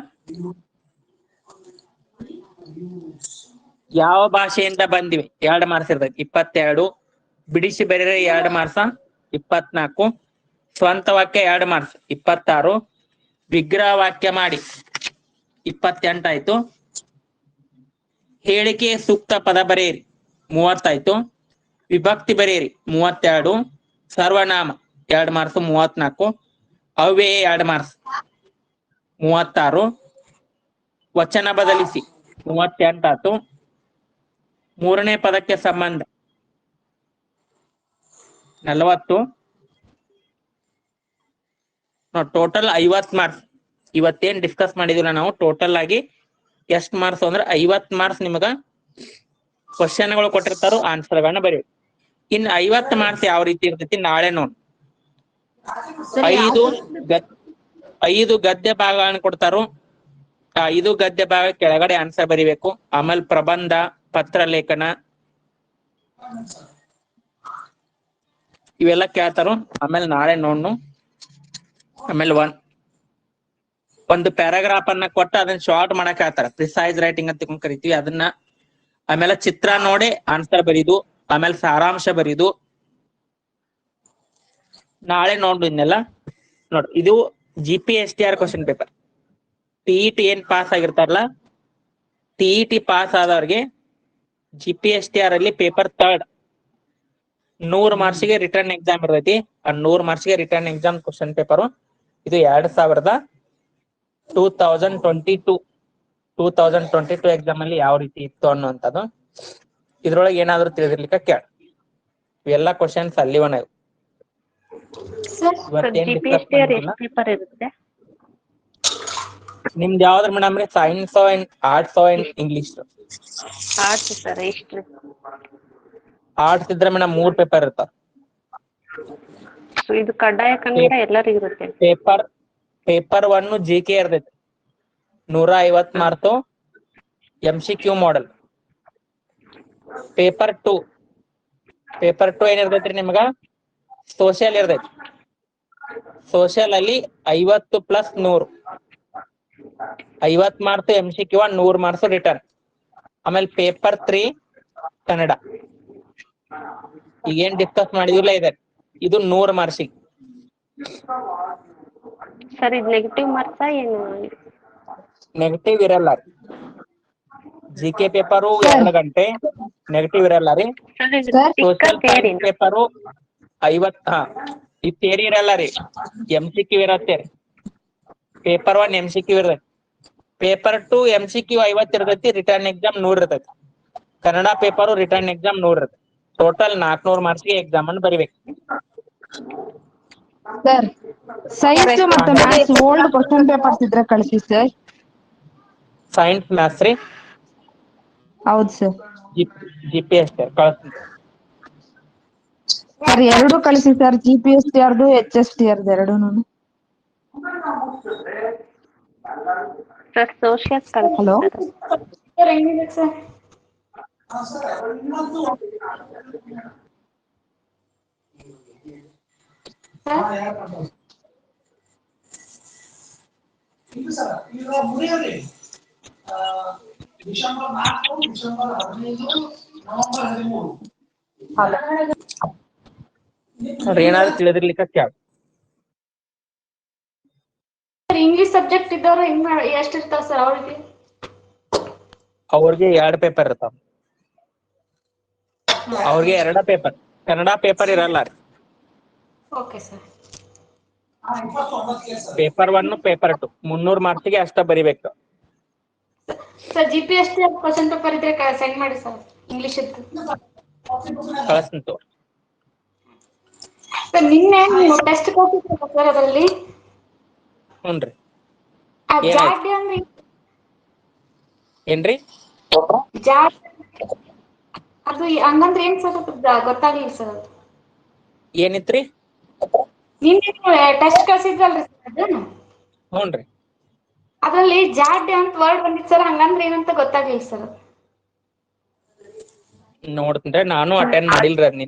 ಯಾವ ಭಾಷೆಯಿಂದ ಬಂದಿವೆ 2 ಮಾರ್ಕ್ಸ್ ಇರ್ತೈತಿ 22, ಬಿಡಿಸಿ ಬರೆರೆ 2 ಮಾರ್ಕ್ಸ್ 24, ಸ್ವಂತ ವಾಕ್ಯ 2 ಮಾರ್ಕ್ಸ್ 26, ವಿಗ್ರಹ ವಾಕ್ಯ ಮಾಡಿ 28 ಆಯ್ತು, ಹೇಳಿಕೆ ಸೂಕ್ತ ಪದ ಬರೆಯಿರಿ 30 ಆಯ್ತು, ವಿಭಕ್ತಿ ಬರೆಯಿರಿ 32, ಸರ್ವನಾಮ 2 ಮಾರ್ಕ್ಸ್ 34, ಅವ್ಯಯ 2 ಮಾರ್ಕ್ಸ್ 36, ವಚನ ಬದಲಿಸಿ 38 ಆಯ್ತು, ಮೂರನೇ ಪದಕ್ಕೆ ಸಂಬಂಧ 40, ಟೋಟಲ್ 50 ಮಾರ್ಕ್ಸ್. ಇವತ್ತೇನ್ ಡಿಸ್ಕಸ್ ಮಾಡಿದಿಲ್ಲ ನಾವು ಟೋಟಲ್ ಆಗಿ ಎಷ್ಟ್ ಮಾರ್ಕ್ಸ್ ಅಂದ್ರೆ 50 ಮಾರ್ಕ್ಸ್ ನಿಮಗ ಕ್ವಶನ್ಗಳು ಕೊಟ್ಟಿರ್ತಾರೋ ಆನ್ಸರ್ ಗಳನ್ನ ಬರೀ. ಇನ್ನು 50 ಮಾರ್ಕ್ಸ್ ಯಾವ ರೀತಿ ಇರ್ತೈತಿ ನಾಳೆ ನೋಡ್. 5 ಗದ್ಯ ಭಾಗಗಳನ್ನ ಕೊಡ್ತಾರೋ, 5 ಗದ್ಯ ಭಾಗ ಕೆಳಗಡೆ ಆನ್ಸರ್ ಬರಿಬೇಕು. ಆಮೇಲೆ ಪ್ರಬಂಧ, ಪತ್ರ ಲೇಖನ ಇವೆಲ್ಲ ಕೇಳ್ತಾರೋ. ಆಮೇಲೆ ನಾಳೆ ನೋಡ್ನು. ಆಮೇಲೆ ಒಂದು ಪ್ಯಾರಾಗ್ರಾಫ್ ಅನ್ನ ಕೊಟ್ಟು ಅದನ್ನ ಶಾರ್ಟ್ ಮಾಡಕ್ ಹೇಳ್ತಾರ, ಪ್ರಿಸೈಸ್ ರೈಟಿಂಗ್ ಅಂತ ಕರಿತೀವಿ ಅದನ್ನ. ಆಮೇಲೆ ಚಿತ್ರ ನೋಡಿ ಆನ್ಸರ್ ಬರೀದು, ಆಮೇಲೆ ಸಾರಾಂಶ ಬರೀದು. ನಾಳೆ ನೋಡು ಇನ್ನೆಲ್ಲ ನೋಡ್ರಿ. ಇದು GPSTR ಕ್ವಶನ್ ಪೇಪರ್. TET ಏನ್ ಪಾಸ್ ಆಗಿರ್ತಾರಲ್ಲ, TET ಪಾಸ್ ಆದವ್ರಿಗೆ GPSTR ಅಲ್ಲಿ ಪೇಪರ್ 3 100 ಮಾರ್ಕ್ಸ್ಗೆ ರಿಟರ್ನ್ ಎಕ್ಸಾಮ್ ಇರ್ತೈತಿ. ಆ 100 ಮಾರ್ಕ್ಸ್ಗೆ ರಿಟರ್ನ್ ಎಕ್ಸಾಮ್ ಕ್ವಶನ್ ಪೇಪರ್ ಇದು 2022 ಎಕ್ಸಾಮ್ ಅಲ್ಲಿ ಯಾವ ರೀತಿ ಇತ್ತು ಅನ್ನುವಂಥದ್ದು. ಇದ್ರೊಳಗೆ ಏನಾದ್ರು ತಿಳಿದಿರ್ಲಿಕ್ಕೆ ಕೇಳ. ಇವೆಲ್ಲ ಕ್ವಶನ್ಸ್ ಅಲ್ಲಿ ಇವತ್ತೇನ್ ಡಿಸ್ಕಸ್ ಮಾಡಿಲ್ಲ. ಪೇಪರ್ ಇರುತ್ತೆ. ನಿಮ್ದು ಯಾವ್ದ್ರ ಮೇಡಮ್ ರೀ? Science and arts and English? Arts sir. ಎಷ್ಟು ಆರ್ಟ್ಸ್ ಇದ್ರೆ ಮೇಡಮ್ 3 ಪೇಪರ್ ಇರ್ತಾವ. ಇದು ಕಡ್ಡಾಯ ಕನ್ನಡ ಎಲ್ಲರಿಗೂ ಇರುತ್ತೆ. ಪೇಪರ್ 1 GK ಇರ್ತೈತಿ 150 ಮಾರ್ಕ್ಸ್ MCQ ಮಾಡೆಲ್. ಪೇಪರ್ 2 ಏನಿರ್ತೈತ್ರಿ ನಿಮ್ಗ? ಸೋಷಿಯಲ್ ಇರ್ತೈತಿ. ಸೋಷಿಯಲ್ ಅಲ್ಲಿ 50 + 100 50 ಮಾರ್ಕ್ಸ್ MCQ 100 ಮಾರ್ಕ್ಸ್ ರಿಟರ್ನ್. ಆಮೇಲೆ ಪೇಪರ್ 3 ಕನ್ನಡ. ಈಗೇನ್ ಡಿಸ್ಕಸ್ ಮಾಡಿದಿಲ್ಲ ಇದೆ, ಇದು 100 ಮಾರ್ಕ್ಸಿಗೆ. ಸರ್ ಇದು ನೆಗೆಟಿವ್ ಮಾರ್ಕ್ಸ್ ಏನು? ನೆಗೆಟಿವ್ ಇರಲ್ಲ ರೀ. GK ಪೇಪರು 2 ಗಂಟೆ, ನೆಗೆಟಿವ್ ಇರಲ್ಲ ರೀ. ಸೋಷಿಯಲ್ ಸೈನ್ಸ್ ಪೇಪರು 50 ಈ ಥಿಯರಿ ಇರಲ್ಲ ರೀ, MCQ ಇರತ್ತೆ. ಪೇಪರ್ 1 MCQ ಇರ್ತೈತಿ. ಪೇಪರ್ 2 MCQ 50 ಇರ್ತೈತಿ, ರಿಟರ್ನ್ ಎಕ್ಸಾಮ್ 100 ಇರ್ತೈತಿ. ಕನ್ನಡ ಪೇಪರು ರಿಟರ್ನ್ ಎಕ್ಸಾಮ್ 100 ಇರ್ತೈತಿ. ಟೋಟಲ್ 400 ಮಾರ್ಕ್ಸ್ಗೆ ಎಕ್ಸಾಮ್ ಅನ್ನು ಬರಿಬೇಕು. ಸರ್ ಸೈನ್ಸ್ ಮತ್ತೆ ಮ್ಯಾಥ್ಸ್ ಓಲ್ಡ್ ಕ್ವಶನ್ ಪೇಪರ್ಸ್ ಇದ್ರೆ ಕಳಿಸಿ ಸರ್. ಸೈನ್ಸ್ ಮ್ಯಾಥ್ಸ್ ರೀ? ಹೌದು ಸರ್. GPSTR ಕಳಿಸ್ತೀನಿ ಸರ್ 2 ಕಳಿಸಿ sir, GPSTR HSTR 2. Sir social ಕಳಿಸಿ. ಹಲೋ ಸರ್ ಹೆಂಗಿದೆ ಸರ್? ನೋಡ್ರಿ, ಏನಾದ್ರು ತಿಳಿದಿರ್ಲಿಕ್ಕೆ ಕೇಳ. ಇಂಗ್ಲಿಷ್ ಸಬ್ಜೆಕ್ಟ್ ಇದ್ದವ್ರು ಎಷ್ಟು ಇರ್ತಾವ ಸರ್ ಅವ್ರಿಗೆ 2 ಪೇಪರ್ ಇರ್ತಾವ. ಅವ್ರಿಗೆ 2 ಪೇಪರ್. ಕನ್ನಡ ಪೇಪರ್ ಇರಲ್ಲ ರೀ. Okay sir. ಪೇಪರ್ 1 ಪೇಪರ್ 2 300 ಮಾರ್ಕ್ಸ್ಗೆ ಅಷ್ಟ ಬರಿಬೇಕು. ಸರ್ GPSTR ಕ್ವಶನ್ ಪೇಪರ್ ಇದ್ರೆ ಸೆಂಡ್ ಮಾಡಿ ಸರ್, ಇಂಗ್ಲಿಷ್ ಇತ್ತು. ಕಳಿಸ್ತೀನಿ ತಗೋ. ಸರ್ ನಿನ್ನೆ ನೀವು ಟೆಸ್ಟ್ ಕೊಟ್ಟಿದ್ರಲ್ಲ ಸರ್ ಅದರಲ್ಲಿ ಹುನ್ರಿ ಜಾಡ್ ಅಂದ್ರೆ ಏನ್ರಿ ಜಾಡ್ ಅದು ಹಂಗಂದ್ರೆ ಏನ್ ಸರ್ ಗೊತ್ತಾಗ್ಲಿಲ್ಲ ಸರ್ ಅದು ಏನಿತ್ರಿ ನಿನ್ನೆ ಟೆಸ್ಟ್ ಕಳ್ಸಿದ್ರಲ್ರಿ ಸರ್ ಅದು ಹುನ್ರಿ ಅದ್ರಲ್ಲಿ ಜಾಡ್ ಅಂತ ವರ್ಡ್ ಬಂದಿತ್ತು ಸರ್ ಹಂಗಂದ್ರೆ ಏನಂತ ಗೊತ್ತಾಗ್ಲಿಲ್ಲ ಸರ್ ನೋಡ್ತೇನ್ರಿ ನಾನು ಅಟೆಂಡ್ ಮಾಡಿಲ್ರಿ ಅದ್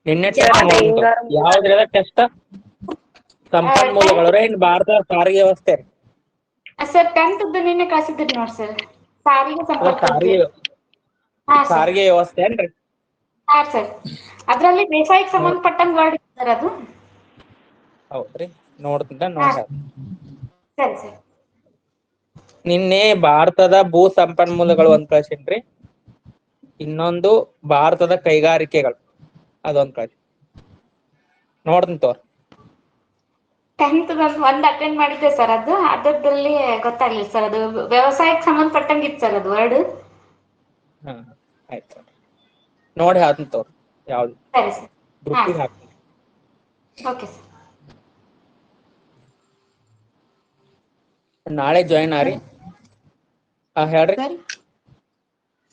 ನಿನ್ನೆ ಟೆಸ್ಟ್ ಯಾವ್ದ್ರದ ಟೆಸ್ಟ್ ಸಂಪನ್ಮೂಲಗಳು ಏನ್ ಭಾರತದ ಸಾರಿಗೆ ವ್ಯವಸ್ಥೆ ಸರ್ 10th ನಿನ್ನೆ ಕಳ್ಸಿದ್ರಿ ನೋಡಿ ಸರ್ ಸಾರಿಗೆ ಸಂಪರ್ಕ ಸಾರಿಗೆ ವ್ಯವಸ್ಥೆ ಏನ್ರಿ ಹಾ ಸರ್ ಅದ್ರಲ್ಲಿ ಬೇಸಾಯಕ್ಕೆ ಸಂಬಂಧಪಟ್ಟಂಗ್ ವರ್ಡ್ ಸರ್ ಅದು ಹೌದ್ರಿ ನೋಡ್ತೇನ್ರಿ ನೋಡ ಸರಿ ಸರ್ ನಿನ್ನೆ ಭಾರತದ ಭೂ ಸಂಪನ್ಮೂಲಗಳು ಒಂದ್ ಕಳ್ಸಿನ್ರಿ ಇನ್ನೊಂದು ಭಾರತದ ಕೈಗಾರಿಕೆಗಳು ಅದೊಂದ್ ಕಳ್ಸಿ ನೋಡ್ತೀನಿ ತೋರ್ 10th ಒಂದ್ ಅಟೆಂಡ್ ಮಾಡಿದ್ದೆ ಸರ್ ಅದು ಅದರಲ್ಲಿ ಗೊತ್ತಾಗ್ಲಿಲ್ಲ ಸರ್ ಅದು ವ್ಯವಸಾಯಕ್ಕೆ ಸಂಬಂಧಪಟ್ಟಂಗಿತ್ತು ಸರ್ ಅದು ವರ್ಡ್ ಹಾ ಆಯ್ತು ನೋಡಿ ಹಾಕ್ತೀನಿ ತೋರ್ ಯಾವ್ದು ಸರಿ ಸರ್ ಗ್ರೂಪಿಗೆ ಹಾಕ್ತೀನಿ ಓಕೆ ಸರ್ ನಾಳೆ ಜಾಯಿನ್ ಆರಿ ಹೇಳ್ರಿ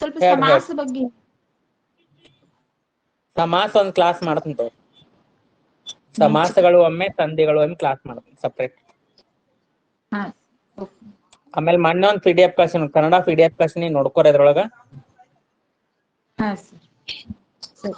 ಸ್ವಲ್ಪ ಹೇಳ್ರಿ, ಸಮಾಸ ಬಗ್ಗೆ ಸಮಾಸ ಒಂದ್ ಕ್ಲಾಸ್ ಮಾಡ್ತೀನಿ ತೋರ್ ಸಮಾಸಗಳು ಒಮ್ಮೆ ಸಂಧಿಗಳು ಒಮ್ಮೆ ಕ್ಲಾಸ್ ಮಾಡ್ತೀನಿ ಸಪ್ರೇಟ್ ಹಾ ಆಮೇಲೆ ಮೊನ್ನೆ ಒಂದ್ PDF ಕಳ್ಸಿನಿ ಕನ್ನಡ PDF ಕಳ್ಸಿನಿ ನೋಡ್ಕೋರಿ ಅದ್ರೊಳಗ ಹಾ ಸರ್ ಸರಿ